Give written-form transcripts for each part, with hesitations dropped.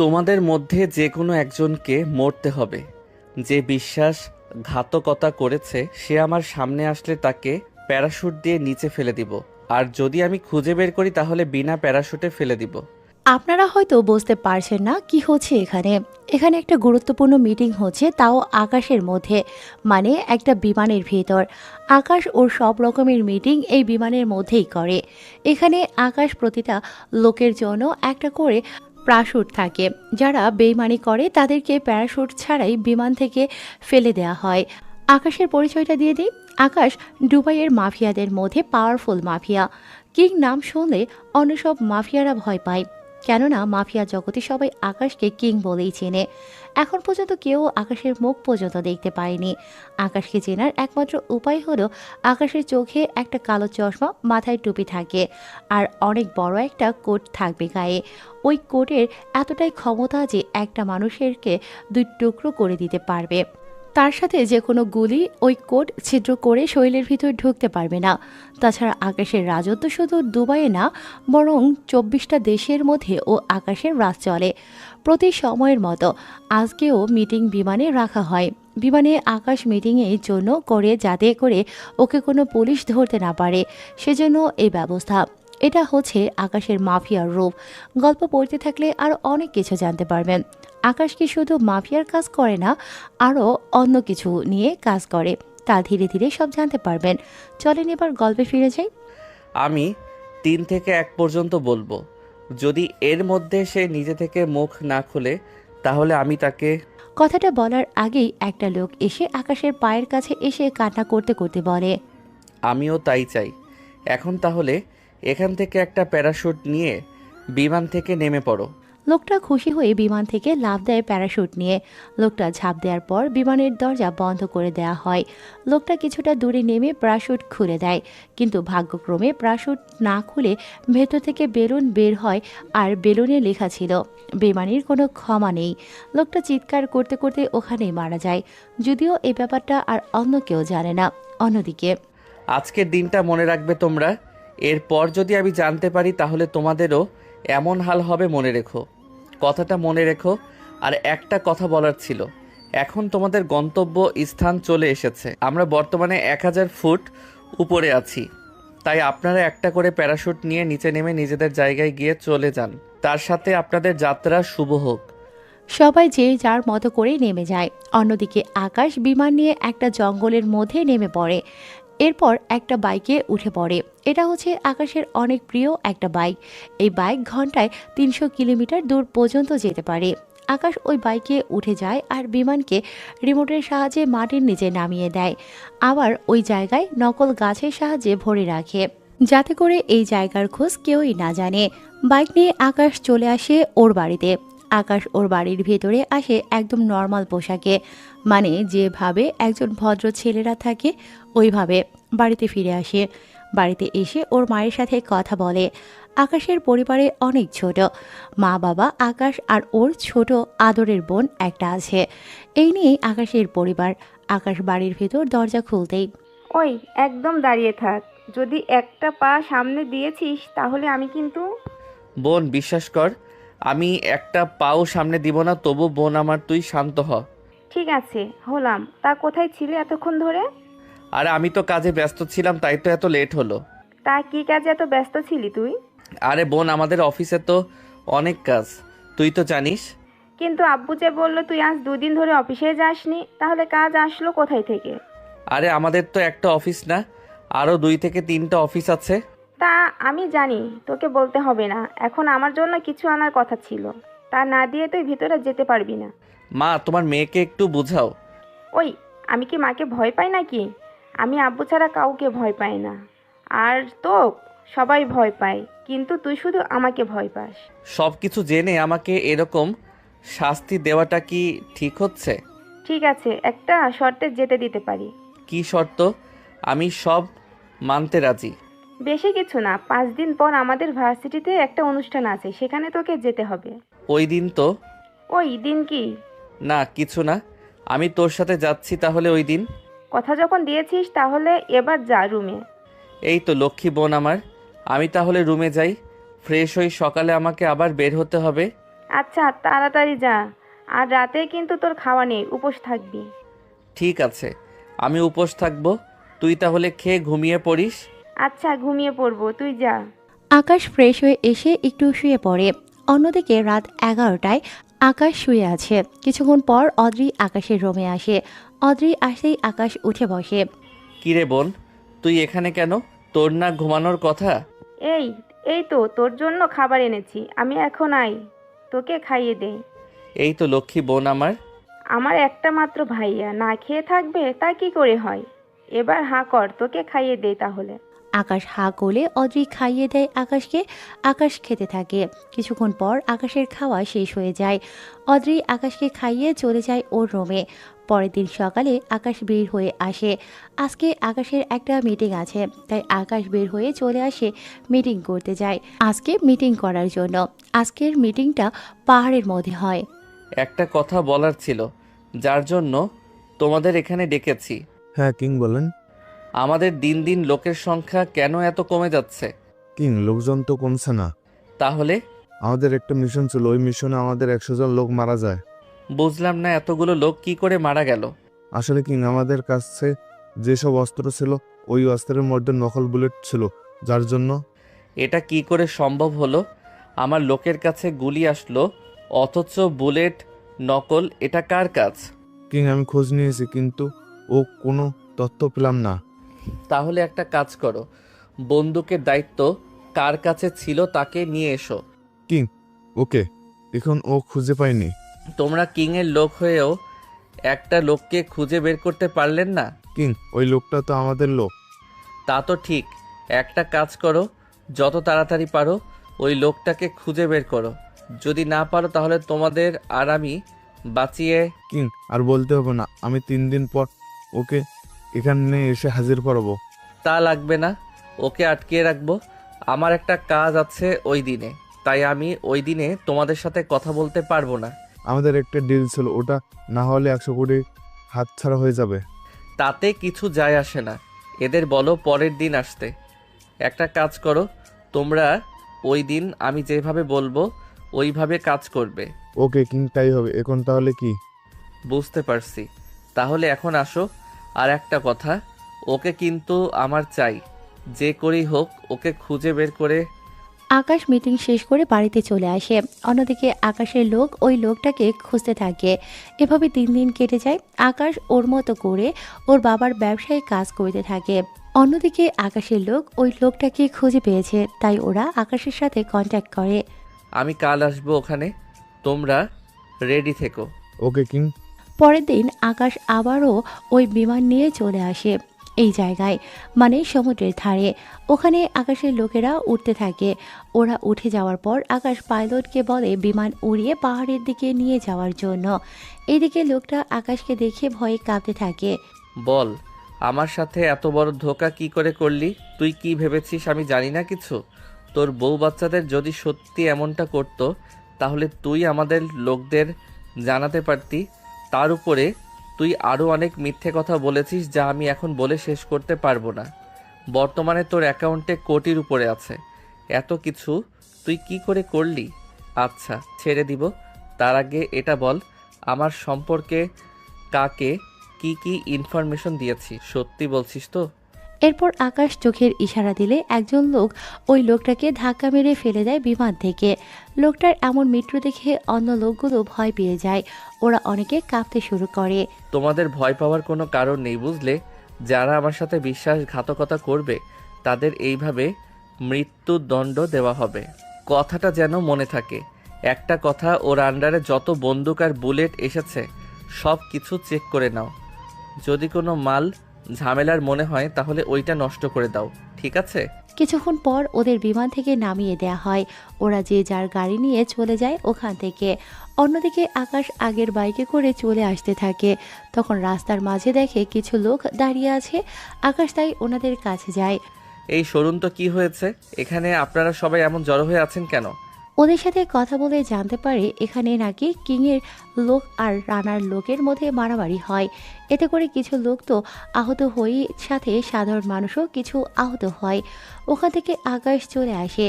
তোমাদের মধ্যে যে কোনো একজনকে মরতে হবে। যে বিশ্বাসঘাতকতা করেছে সে আমার সামনে আসলে তাকে প্যারাশুট দিয়ে নিচে ফেলে দিব। আর যদি আমি খুঁজে বের করি তাহলে বিনা প্যারাশুটে ফেলে দিব। আপনারা হয়তো বুঝতে পারছেন না কি হচ্ছে এখানে। এখানে একটা গুরুত্বপূর্ণ মিটিং হচ্ছে, তাও আকাশের মধ্যে, মানে একটা বিমানের ভেতর। আকাশ ওর সব রকমের মিটিং এই বিমানের মধ্যেই করে। এখানে আকাশ প্রতিটা লোকের জন্য একটা করে প্যারাশুট থাকে। যারা বেইমানি করে তাদেরকে প্যারাশুট ছাড়াই বিমান থেকে ফেলে দেওয়া হয়। আকাশের পরিচয়টা দিয়ে দিই। আকাশ দুবাইয়ের মাফিয়াদের মধ্যে পাওয়ারফুল মাফিয়া। কিং নাম শুনলে অন্য সব মাফিয়ারা ভয় পায়, কেননা মাফিয়া জগতে সবাই আকাশকে কিং বলেই চেনে। এখন পর্যন্ত কেউ আকাশের মুখ পর্যন্ত দেখতে পায়নি। আকাশকে চেনার একমাত্র উপায় হলো আকাশের চোখে একটা কালো চশমা, মাথায় টুপি থাকে, আর অনেক বড় একটা কোট থাকবে গায়ে। ওই কোটের এতটাই ক্ষমতা যে একটা মানুষেরকে দুই টুকরো করে দিতে পারবে। তার সাথে যে কোনো গুলি ওই কোট ছিদ্র করে শরীরের ভিতর ঢুকতে পারবে না। তাছাড়া আকাশের রাজত্ব শুধু দুবাইয়ে না, বরং 24টা দেশের মধ্যে ও আকাশের রাজ চলে। প্রতি সময়ের মতো আজকেও মিটিং বিমানে রাখা হয়। বিমানে আকাশ মিটিংয়ের জন্য করে, যাতে করে ওকে কোনো পুলিশ ধরতে না পারে, সেজন্য এই ব্যবস্থা। এটা হচ্ছে আকাশের মাফিয়ার রূপ। গল্প পড়তে থাকলে আরও অনেক কিছু জানতে পারবেন। আকাশ কি শুধু মাফিয়ার কাজ করে না, আরও অন্য কিছু নিয়ে কাজ করে, তা ধীরে ধীরে সব জানতে পারবেন। চলেন এবার গল্পে ফিরে যাই। আমি 3 থেকে 1 পর্যন্ত বলবো। যদি এর মধ্যে সে নিজে থেকে মুখ না খুলে তাহলে আমি তাকে। কথাটা বলার আগেই একটা লোক এসে আকাশের পায়ের কাছে এসে কান্না করতে করতে বলে, আমিও তাই চাই। এখন তাহলে এখান থেকে একটা প্যারাশুট নিয়ে বিমান থেকে নেমে পড়ো। লোকটা খুশি হয়ে বিমান থেকে লাফ দেয় প্যারাশুট নিয়ে। লোকটা ঝাঁপ দেওয়ার পর বিমানের দরজা বন্ধ করে দেওয়া হয়। লোকটা কিছুটা দূরে নেমে প্যারাশুট খুলে দেয়, কিন্তু ভাগ্যক্রমে প্যারাশুট না খুলে ভেতর থেকে বেলুন বের হয়, আর বেলুনে লেখা ছিল বেমানির কোনো ক্ষমা নেই। লোকটা চিৎকার করতে করতে ওখানেই মারা যায়, যদিও এই ব্যাপারটা আর অন্য কেউ জানে না। অন্যদিকে আজকের দিনটা মনে রাখবে তোমরা। এরপর যদি আমি জানতে পারি তাহলে তোমাদেরও এমন হাল হবে, মনে রেখো। কথাটা মনে রেখো। আর একটা কথা বলার ছিল। এখন তোমাদের গন্তব্য স্থান চলে এসেছে। আমরা বর্তমানে 1000 ফুট উপরে আছি। তাই আপনারা একটা করে প্যারাশুট নিয়ে নিচে নেমে নিজেদের জায়গায় গিয়ে চলে যান। তার সাথে আপনাদের যাত্রা শুভ হোক। সবাই যে যার মতো করে নেমে যায়। অন্যদিকে আকাশ বিমান নিয়ে একটা জঙ্গলের মধ্যে নেমে পড়ে। এরপর একটা বাইকে উঠে পড়ে। এটা হচ্ছে আকাশের অনেক প্রিয় একটা বাইক। এই বাইক ঘন্টায় 300 কিলোমিটার দূর পর্যন্ত যেতে পারে। আকাশ ওই বাইকে উঠে যায় আর বিমানকে রিমোটের সাহায্যে মাটির নিচে নামিয়ে দেয়। আবার ওই জায়গায় নকল গাছের সাহায্যে ভরে রাখে, যাতে করে এই জায়গার খোঁজ কেউই না জানে। বাইক নিয়ে আকাশ চলে আসে ওর বাড়িতে। আকাশ ওর বাড়ির ভেতরে আসে একদম নর্মাল পোশাকে, মানে যেভাবে একজন ভদ্র ছেলেরা থাকে ওইভাবে। বাড়িতে ফিরে আসে। বাড়িতে এসে ওর মায়ের সাথে কথা বলে। আকাশের পরিবারে অনেক ছোট, মা বাবা, আকাশ আর ওর ছোট আদরের বোন একটা আছে। এই নিয়েই আকাশের পরিবার। আকাশ বাড়ির ভেতর দরজা খুলতেই, ওই, একদম দাঁড়িয়ে থাক। যদি একটা পা সামনে দিয়েছিস তাহলে আমি কিন্তু। বোন, বিশ্বাস কর, আমি একটা পাও সামনে দিব না। তবু বোন আমার, তুই শান্ত হ। ঠিক আছে, হলাম। তা কোথায় ছিলে এতক্ষণ ধরে? আর আমি তো কাজে ব্যস্ত ছিলাম, তাই তো এত লেট হলো। তা কি কাজে এত ব্যস্ত ছিলি তুই? আরে বোন, আমাদের অফিসে তো অনেক কাজ, তুই তো জানিস। কিন্তু আব্বু যে বললো তুই আজ 2 দিন ধরে অফিসে যাসনি, তাহলে কাজ আসলো কোথায় থেকে? আরে আমাদের তো একটা অফিস না, আরও 2 থেকে 3টা অফিস আছে। তা আমি জানি, তোকে বলতে হবে না। এখন আমার জন্য কিছু আনার কথা ছিল, তা না দিয়ে তুই ভিতরে যেতে পারবি না। মা, তোমার মেয়েকে একটু বুঝাও। ওই, আমি কি মাকে ভয় পাই নাকি? আমি আব্বু ছাড়া কাউকে ভয় পাই না। আর তো সবাই ভয় পায়, কিন্তু তুই শুধু আমাকে ভয় পাস। সব কিছু জেনে আমাকে এরকম শাস্তি দেওয়াটা কি ঠিক হচ্ছে? ঠিক আছে, একটা শর্তে যেতে দিতে পারি। কি শর্ত? আমি সব মানতে রাজি। বেশি কিছু না, 5 দিন পর আমাদের ভার্সিটিতে একটা অনুষ্ঠান আছে, সেখানে তোকে যেতে হবে। ওই দিন তো। ওই দিন কি? না, কিছু না, আমি তোর সাথে যাচ্ছি তাহলে ওই দিন। কথা যখন দিয়েছিস তাহলে এবার যা রুমে। এই তো লক্ষ্মী বোন আমার। আমি তাহলে রুমে যাই, ফ্রেশ হই। সকালে আমাকে আবার বের হতে হবে। আচ্ছা তাড়াতাড়ি যা, আর রাতে কিন্তু তোর খাওয়া নেই, উপোস থাকবি। ঠিক আছে, আমি উপোস থাকবো। তুই তাহলে খেয়ে ঘুমিয়ে পড়িস। আচ্ছা ঘুমিয়ে পড়বো, তুই যা। আকাশ ফ্রেশ হয়ে এসে একটু শুয়ে পড়ে। অন্যদিকে রাত 11টায় আকাশ শুয়ে আছে। কিছুক্ষণ পর অদ্রি আকাশের রুমে আসে। অদ্রি আসলেই আকাশ উঠে বসে। কিরে বোন, তুই এখানে কেন? তোর না ঘুমানোর কথা? এই এই তো তোর জন্য খাবার এনেছি, আমি এখন আই, তোকে খাইয়ে দে। এই তো লক্ষ্মী বোন আমার। আমার একটা মাত্র ভাইয়া না খেয়ে থাকবে, তা কি করে হয়? এবার হাঁ কর, তোকে খাইয়ে দে তাহলে। আকাশ হা করলে অদ্রি খাইয়ে দেয় আকাশকে। আকাশ খেতে থাকে। কিছুক্ষণ পর আকাশের খাওয়া শেষ হয়ে যায়। অদ্রি আকাশকে খাইয়ে চলে যায় ওর রুমে। পরের দিন সকালে আকাশ বের হয়ে আসে। আজকে আকাশের একটা মিটিং আছে, তাই আকাশ বের হয়ে চলে আসে মিটিং করতে যায়। আজকে মিটিং করার জন্য। আজকের মিটিংটা পাহাড়ের মধ্যে হয়। একটা কথা বলার ছিল, যার জন্য তোমাদের এখানে ডেকেছি। হ্যাঁ কিং বলেন। আমাদের দিন দিন লোকের সংখ্যা কেন এত কমে যাচ্ছে? কিং লোকজন তো কমছে না। তাহলে? আমাদের একটা মিশন ছিল, ওই মিশনে আমাদের 100 জন লোক মারা যায়। বুঝলাম না, এতগুলো লোক কি করে মারা গেল? আসলে কিং আমাদের কাছে যেসব অস্ত্র ছিল ওই অস্ত্রের মধ্যে নকল বুলেট ছিল, যার জন্য। এটা কি করে সম্ভব হলো? আমার লোকের কাছে গুলি আসলো, অথচ বুলেট নকল। এটা কার কাজ? কিং আমি খোঁজ নিয়েছি, কিন্তু ও কোনো তথ্য পেলাম না। তাহলে একটা কাজ করো, বন্দুকের দায়িত্ব কার কাছে ছিল তাকে নিয়ে এসো। কিং ওকে, এখন ও খুঁজে পাইনি। তোমরা কিংয়ের লোক হয়েও একটা লোককে খুঁজে বের করতে পারলেন না? কিং ওই লোকটা তো আমাদের লোক। তা তো ঠিক, একটা কাজ করো, যত তাড়াতাড়ি পারো ওই লোকটাকে খুঁজে বের করো। যদি না পারো তাহলে তোমাদের আর আমি বাঁচিয়ে। কিং আর বলতে হবে না, আমি 3 দিন পর ওকে এখানে এসে হাজির করাবো। তা লাগবে না, ওকে আটকিয়ে রাখবো। আমার একটা কাজ আছে ওই দিনে, তাই আমি ওই দিনে তোমাদের সাথে কথা বলতে পারবো না। আমাদের একটা ডিল ছিল, ওটা না হলে 100 কোটি হাতছাড়া হয়ে যাবে। তাতে কিছু যায় আসে না, এদের বলো পরের দিন আসতে। একটা কাজ করো, তোমরা ওই দিন আমি যেভাবে বলবো ওইভাবে কাজ করবে। ওকে কিং তাই হবে। এখন তাহলে কি? বুঝতে পারছি, তাহলে এখন আসো। আর একটা কথা, ওকে কিন্তু আমার চাই, যে করেই হোক ওকে খুঁজে বের করে। আকাশ মিটিং শেষ করে বাড়িতে চলে আসে। অন্যদিকে আকাশের লোক ওই লোকটাকে খুঁজতে থাকে। এভাবে 3 দিন কেটে যায়। আকাশ ওর মতো করে ওর বাবার ব্যবসায় কাজ করতে থাকে। অন্যদিকে আকাশের লোক ওই লোকটাকে খুঁজে পেয়েছে, তাই ওরা আকাশের সাথে কন্ট্যাক্ট করে। আমি কাল আসবো ওখানে, তোমরা রেডি থেকো। Okay king. পরের দিন আকাশ আবারও ওই বিমান নিয়ে চলে আসে এই জায়গায়, মানে সমুদ্রের ধারে। ওখানে আকাশের লোকেরা উঠতে থাকে। ওরা উঠে যাওয়ার পর আকাশ পাইলটকে বলে বিমান উড়িয়ে পাহাড়ের দিকে নিয়ে যাওয়ার জন্য। এদিকে লোকটা আকাশকে দেখে ভয়ে কাঁপতে থাকে। বল, আমার সাথে এত বড় ধোঁকা কি করে করলি? তুই কি ভেবেছিস আমি জানি না কিছু? তোর বউ বাচ্চাদের যদি সত্যি এমনটা করতো তাহলে তুই আমাদের লোকদের জানাতে পারতি। তার উপরে তুই আরও অনেক মিথ্যে কথা বলেছিস, যা আমি এখন বলে শেষ করতে পারবো না। বর্তমানে তোর অ্যাকাউন্টে কোটির উপরে আছে। এত কিছু তুই কি করে করলি? আচ্ছা ছেড়ে দিব, তার আগে এটা বল, আমার সম্পর্কে কাকে কি কি ইনফরমেশন দিয়েছি? সত্যি বলছিস তো? এরপর আকাশ চোখের ইশারা দিলে একজন লোক ওই লোকটাকে ধাক্কা মেরে ফেলে দেয় বিমান থেকে। লোকটার এমন মৃত্যু দেখে অন্য লোকগুলো ভয় পেয়ে যায়। ওরা অনেকে কাঁপতে শুরু করে। তোমাদের ভয় পাওয়ার কোনো কারণ নেই, বুঝলে? যারা আমার সাথে বিশ্বাসঘাতকতা করবে তাদের এইভাবে মৃত্যুদণ্ড দেওয়া হবে। কথাটা যেন মনে থাকে। একটা কথা, ওর আন্ডারে যত বন্দুক আর বুলেট এসেছে সব কিছু চেক করে নাও। যদি কোনো মাল ঝামেলার মনে হয় তাহলে ওইটা নষ্ট করে দাও, ঠিক আছে? কিছুক্ষণ পর ওদের বিমান থেকে নামিয়ে দেয়া হয়। ওরা যে যার গাড়ি নিয়ে চলে যায় ওখান থেকে। অন্যদিকে আকাশ আগের বাইকে করে চলে আসতে থাকে। তখন রাস্তার মাঝে দেখে কিছু লোক দাঁড়িয়ে আছে। আকাশ তাই ওনাদের কাছে যায়। এই সরুন তো, কি হয়েছে এখানে? আপনারা সবাই এমন জড়ো হয়ে আছেন কেন? ওদের সাথে কথা বলে জানতে পারে এখানে নাকি কিংয়ের লোক আর রানার লোকের মধ্যে মারামারি হয়। এতে করে কিছু লোক তো আহত হয়ে, সাথে সাধারণ মানুষও কিছু আহত হয়। ওখান থেকে আকাশ চলে আসে।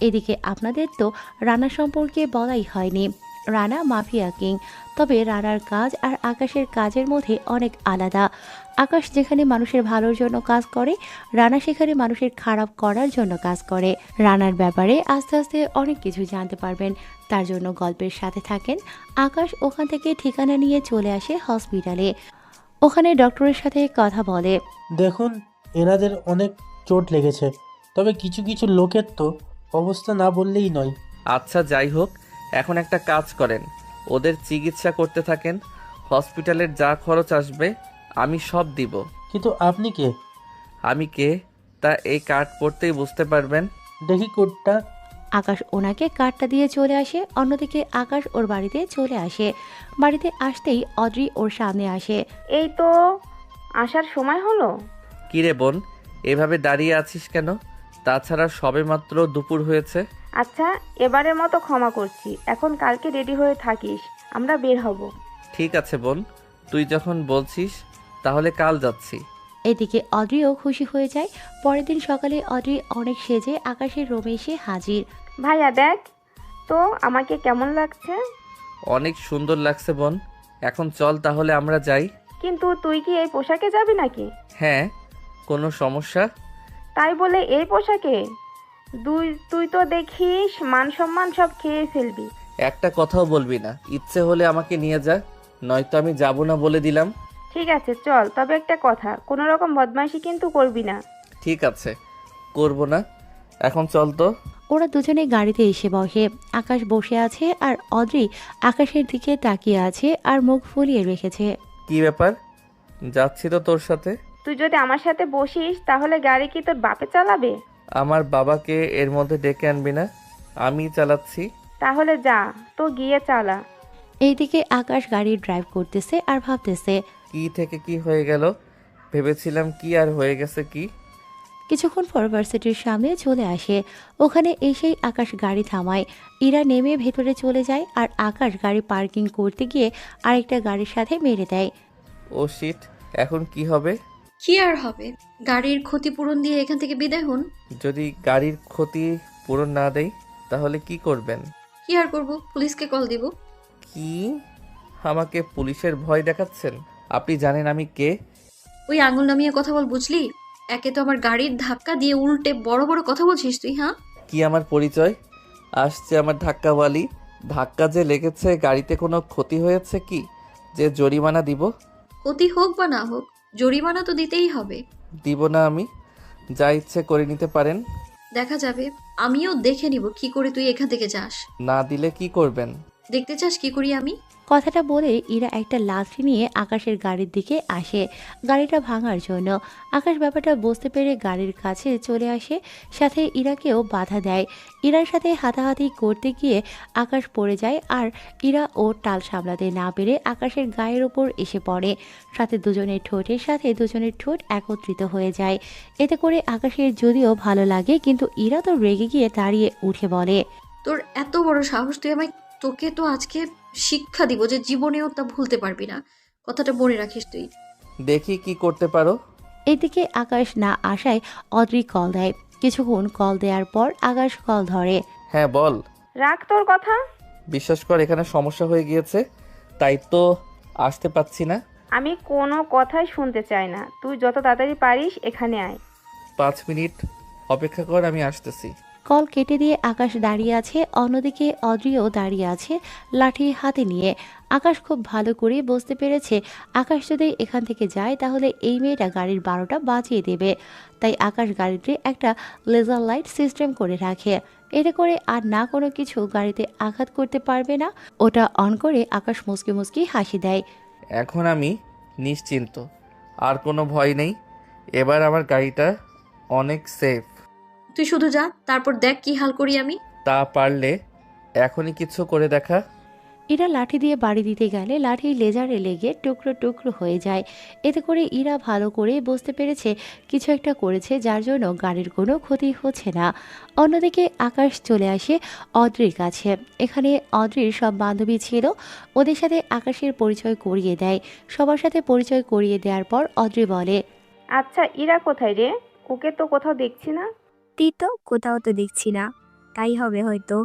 এদিকে আপনাদের তো রানা সম্পর্কে বলাই হয়নি। Rana mafia king. তবে রানার কাজ আর আকাশের কাজের মধ্যে অনেক আলাদা। আকাশ যেখানে মানুষের ভালোর জন্য কাজ করে, রানা সেখানে মানুষের খারাপ করার জন্য কাজ করে। রানার ব্যাপারে আস্তে আস্তে অনেক কিছু জানতে পারবেন। তার জন্য গল্পের সাথে থাকেন। আকাশ ওখান থেকে ঠিকানা নিয়ে চলে আসে হসপিটালে। ওখানে ডক্টরের সাথে কথা বলে। দেখুন, এনাদের অনেক চোট লেগেছে, তবে কিছু কিছু লোকের তো অবস্থা না বললেই নয়। আচ্ছা যাই হোক, এখন একটা কাজ করেন, ওদের চিকিৎসা করতে থাকেন। হসপিটালের যা খরচ আসবে আমি সব দিব। কিন্তু আপনি কে? আমি কে তা এই কার্ড পড়তেই বুঝতে পারবেন। দেখি কোডটা। আকাশ ওনাকে কার্ডটা দিয়ে চলে আসে। অন্যদিকে আকাশ ওর বাড়িতে চলে আসে। বাড়িতে আসতেই অদ্রি ওর সামনে আসে। এই তো আসার সময় হলো। কিরে বোন, এভাবে দাঁড়িয়ে আছিস কেন? তাছাড়া সবেমাত্র দুপুর হয়েছে। আচ্ছা, এবারের মতো ক্ষমা করছি। এখন কালকে রেডি হয়ে থাকিস, আমরা বের হব। ঠিক আছে বোন, তুই যখন বলছিস তাহলে কাল যাচ্ছি। এদিকে অদ্রিও খুশি হয়ে যায়। পরের দিন সকালে অদ্রি অনেক সেজে আকাশের রুমে এসে হাজির। ভাইয়া দেখ তো আমাকে কেমন লাগছে। অনেক সুন্দর লাগছে বোন, এখন চল তাহলে আমরা যাই। কিন্তু তুই কি এই পোশাকে যাবি নাকি? হ্যাঁ, কোনো সমস্যা? তাই বলে এই পোশাকে? তুই তো দেখিস মান সম্মান সব খেয়ে ফেলবি। একটা কথাও বলবি না। ইচ্ছে হলে আমাকে নিয়ে যা, নয়তো আমি যাব না বলে দিলাম। ঠিক আছে চল, তবে একটা কথা, কোনো রকম বদমাইশি কিন্তু করবি না। ঠিক আছে, করব না। এখন চল তো। ওরা দুজনে গাড়িতে এসে বসে। আকাশ বসে আছে আর অদ্রি আকাশের দিকে তাকিয়ে আছে আর মুখ ফুলিয়ে রেখেছে। কি ব্যাপার? যাচ্ছি তো তোর সাথে। তুই যদি আমার সাথে বসিস তাহলে গাড়ি কি তোর বাপে চালাবে? আমার বাবাকে এর মধ্যে ডেকে আনবি না, আমি চালাচ্ছি। তাহলে যা তো গিয়ে চালা। এইদিকে আকাশ গাড়ি ড্রাইভ করতেছে আর ভাবতেছে। কি থেকে কি হয়ে গেল, ভেবেছিলাম কি আর হয়ে গেছে কি। কিছুক্ষণ পর ভার্সিটির সামনে চলে আসে। ওখানে এসেই আকাশ গাড়ি থামায়। ইরা নেমে ভেতরে চলে যায় আর আকাশ গাড়ি পার্কিং করতে গিয়ে আরেকটা গাড়ির সাথে মেরে দেয়। ও শিট, এখন কি হবে? কি আর হবে, গাড়ির ক্ষতিপূরণ দিয়ে এখান থেকে বিদায় হন। যদি গাড়ির ক্ষতি পূরণ না দেই তাহলে কি করবেন? কি আর করব, পুলিশকে কল দিব। কি, আমাকে পুলিশের ভয় দেখাচ্ছেন? আপনি জানেন আমি কে? ওই আঙুল নামিয়ে কথা বল, বুঝলি? একে তো আমার গাড়ির ধাক্কা দিয়ে উল্টে বড় বড় কথা বলছিস তুই, হ্যাঁ? কি আমার পরিচয়? আসছে আমার ধাক্কাওয়ালি। ধাক্কা যে লেগেছে, গাড়িতে কোনো ক্ষতি হয়েছে কি যে জরিমানা দিব? ক্ষতি হোক বা না হোক, জরিমানা তো দিতেই হবে। দিব না আমি, যা ইচ্ছে করে নিতে পারেন। দেখা যাবে, আমিও দেখে নিব কি করে তুই এখান থেকে যাস। না দিলে কি করবেন? দেখতে চাস কি করি আমি? কথাটা বলে ইরা একটা লাঠি নিয়ে আকাশের গাড়ির দিকে আসে গাড়িটা ভাঙার জন্য। আকাশ ব্যাপারটা বুঝতে পেরে গাড়ির কাছে চলে আসে, সাথে ইরাকেও বাধা দেয়। ইরার সাথে হাতাহাতি করতে গিয়ে আকাশ পড়ে যায় আর ইরা ও টাল সামলাতে না পেরে আকাশের গায়ের ওপর এসে পড়ে। সাথে দুজনের ঠোঁটের সাথে দুজনের ঠোঁট একত্রিত হয়ে যায়। এতে করে আকাশের যদিও ভালো লাগে, কিন্তু ইরা তো রেগে গিয়ে দাঁড়িয়ে উঠে বলে, তোর এত বড় সাহস, তুই আমায়, তোকে তো আজকে শিক্ষা দিব যে জীবনেও তা ভুলতে পারবি না। কথাটা মনে রাখিস তুই। দেখি কি করতে পারো। এদিকে আকাশ না আসায় অদ্রি কল দেয়। কিছুক্ষণ কল দেওয়ার পর আকাশ কল ধরে। হ্যাঁ বল। রাখ তোর কথা। বিশ্বাস কর, এখানে সমস্যা হয়ে গিয়েছে, তাই তো আসতে পাচ্ছি না। আমি কোনো কথাই শুনতে চাই না, তুই যত তাড়াতাড়ি পারিস এখানে আয়। 5 মিনিট অপেক্ষা কর, আমি আসতেছি। কল কেটে দিয়ে আকাশ দাঁড়িয়ে আছে। অন্যদিকে অদ্রিও দাঁড়িয়ে আছে লাঠি হাতে নিয়ে। আকাশ খুব ভালো করে বুঝতে পেরেছে আকাশ যদি এখান থেকে যায় তাহলে এই মেয়েটা গাড়ির 12টা বাজিয়ে দেবে। তাই আকাশ গাড়িতে একটা লেজার লাইট সিস্টেম করে রাখে। এতে করে আর না কোনো কিছু গাড়িতে আঘাত করতে পারবে না। ওটা অন করে আকাশ মুচকি মুচকি হাসি দেয়। এখন আমি নিশ্চিন্ত, আর কোনো ভয় নেই। এবার আমার গাড়িটা অনেক সেফ। তুই শুধু যা, তারপর দেখ কি হাল করি আমি। তা পারলে এখনই কিছু করে দেখা। ইরা লাঠি দিয়ে বাড়ি দিতে গেলে লাঠি লেজারে লেগে টুকরো টুকরো হয়ে যায়। এতে করে ইরা ভালো করে বুঝতে পেরেছে কিছু একটা করেছে, যার জন্য গাড়ির কোনো ক্ষতি হচ্ছে না। অন্যদিকে আকাশ চলে আসে অদ্রির কাছে। এখানে অদ্রির সব বান্ধবী ছিল, ওদের সাথে আকাশের পরিচয় করিয়ে দেয়। সবার সাথে পরিচয় করিয়ে দেওয়ার পর অদ্রি বলে, আচ্ছা ইরা কোথায় রে? ওকে তো কোথাও দেখছি না। তুই তো কোথাও তো দেখছি না, তাই হবে হয়তো।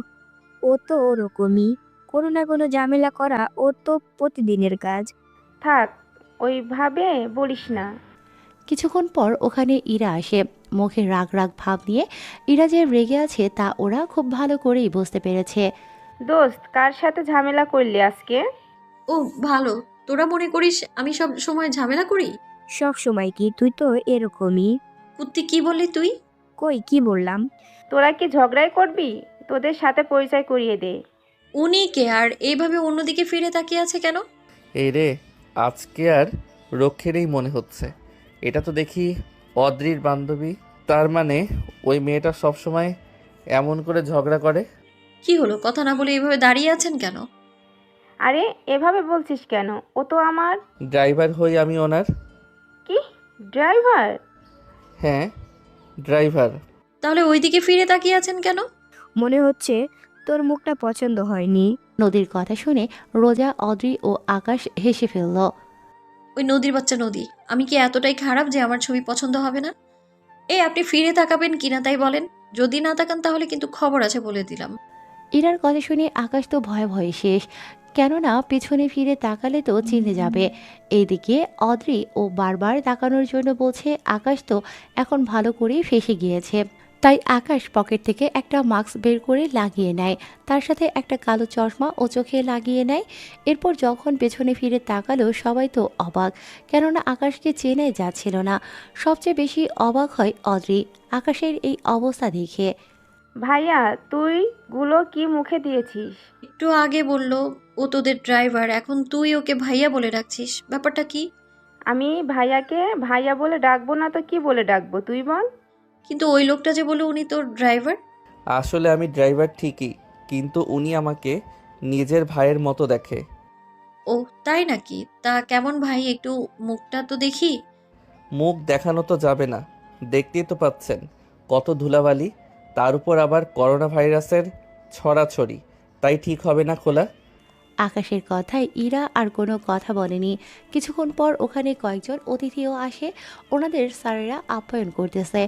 ও তো ওরকমই, কোনো না কোনো ঝামেলা করা ওর তো প্রতিদিনের কাজ। থাক, ওইভাবে বলিস না। কিছুক্ষণ পর ওখানে ইরা আসে। মুখে রাগ রাগ ভাব নিয়ে ইরা যে রেগে আছে তা ওরা খুব ভালো করেই বুঝতে পেরেছে। দোস্ত, কার সাথে ঝামেলা করলি আজকে? ও ভালো, তোরা মনে করিস আমি সব সময় ঝামেলা করি? সব সময় কি? তুই তো এরকমই। কুত্তি, কি বললি তুই? কই, কি বললাম? তোরা কি ঝগড়াই করবি? তোদের সাথে পরিচয় করিয়ে দে। উনি কে আর এইভাবে অন্যদিকে ফিরে তাকিয়ে আছে কেন? এই রে, আজকে আর রক্ষেরই মনে হচ্ছে। এটা তো দেখি অদ্রির বান্ধবী। তার মানে ওই মেয়েটা সবসময় এমন করে ঝগড়া করে। কি হলো, কথা না বলে এইভাবে দাঁড়িয়ে আছেন কেন? আরে এভাবে বলছিস কেন? ও তো আমার। ড্রাইভার হই আমি ওনার। কি? ড্রাইভার? হ্যাঁ, ড্রাইভার। তাহলে ওইদিকে ফিরে তাকিয়ে আছেন কেন? মনে হচ্ছে তোর মুখটা পছন্দ হয়নি। নদীর কথা শুনে রোজা, অদ্রি ও আকাশ হেসে ফেলল। ওই নদীর বাচ্চা নদী, আমি কি এতটাই খারাপ যে আমার ছবি পছন্দ হবে না? এই আপনি ফিরে তাকাবেন কিনা তাই বলেন। যদি না তাকান তাহলে কিন্তু খবর আছে বলে দিলাম। ইরার কথা শুনে আকাশ তো ভয়ে ভয়ে শেষ, কেননা পেছনে ফিরে তাকালে তো চিনে যাবে। এইদিকে অদ্রি ও বারবার তাকানোর জন্য বলছে, আকাশ তো এখন ভালো করেই ফেঁসে গিয়েছে। তাই আকাশ পকেট থেকে একটা মাস্ক বের করে লাগিয়ে নেয়, তার সাথে একটা কালো চশমা ও চোখে লাগিয়ে নেয়। এরপর যখন পেছনে ফিরে তাকালো সবাই তো অবাক, কেননা আকাশকে চেনাই যাচ্ছিল না। সবচেয়ে বেশি অবাক হয় অদ্রি আকাশের এই অবস্থা দেখে। ভাইয়া, তুই গুলো কি মুখে দিয়েছিস? একটু আগে বললো ও তোদের ড্রাইভার, এখন তুই ওকে ভাইয়া বলে ডাকছিস, ব্যাপারটা কি? আমি ভাইয়াকে ভাইয়া বলে ডাকবো না তো কি বলে ডাকবো, তুই বল। কিন্তু ওই লোকটা যে বললো উনি তোর ড্রাইভার। আসলে আমি ড্রাইভার ঠিকই, কিন্তু উনি আমাকে নিজের ভাইয়ের মতো দেখে। ও তাই নাকি? তা কেমন ভাই, একটু মুখটা তো দেখি। মুখ দেখানো তো যাবে না, দেখতেই তো পাচ্ছেন কত ধুলাবালি, তার উপর আবার করোনা ভাইরাসের ছড়াছড়ি, তাই ঠিক হবে না খোলা। আকাশের কথায় ইরা আর কোনো কথা বলেনি। কিছুক্ষণ পর ওখানে কয়েকজন অতিথিও আসে, ওনাদের স্যারেরা আপ্যায়ন করতেছে।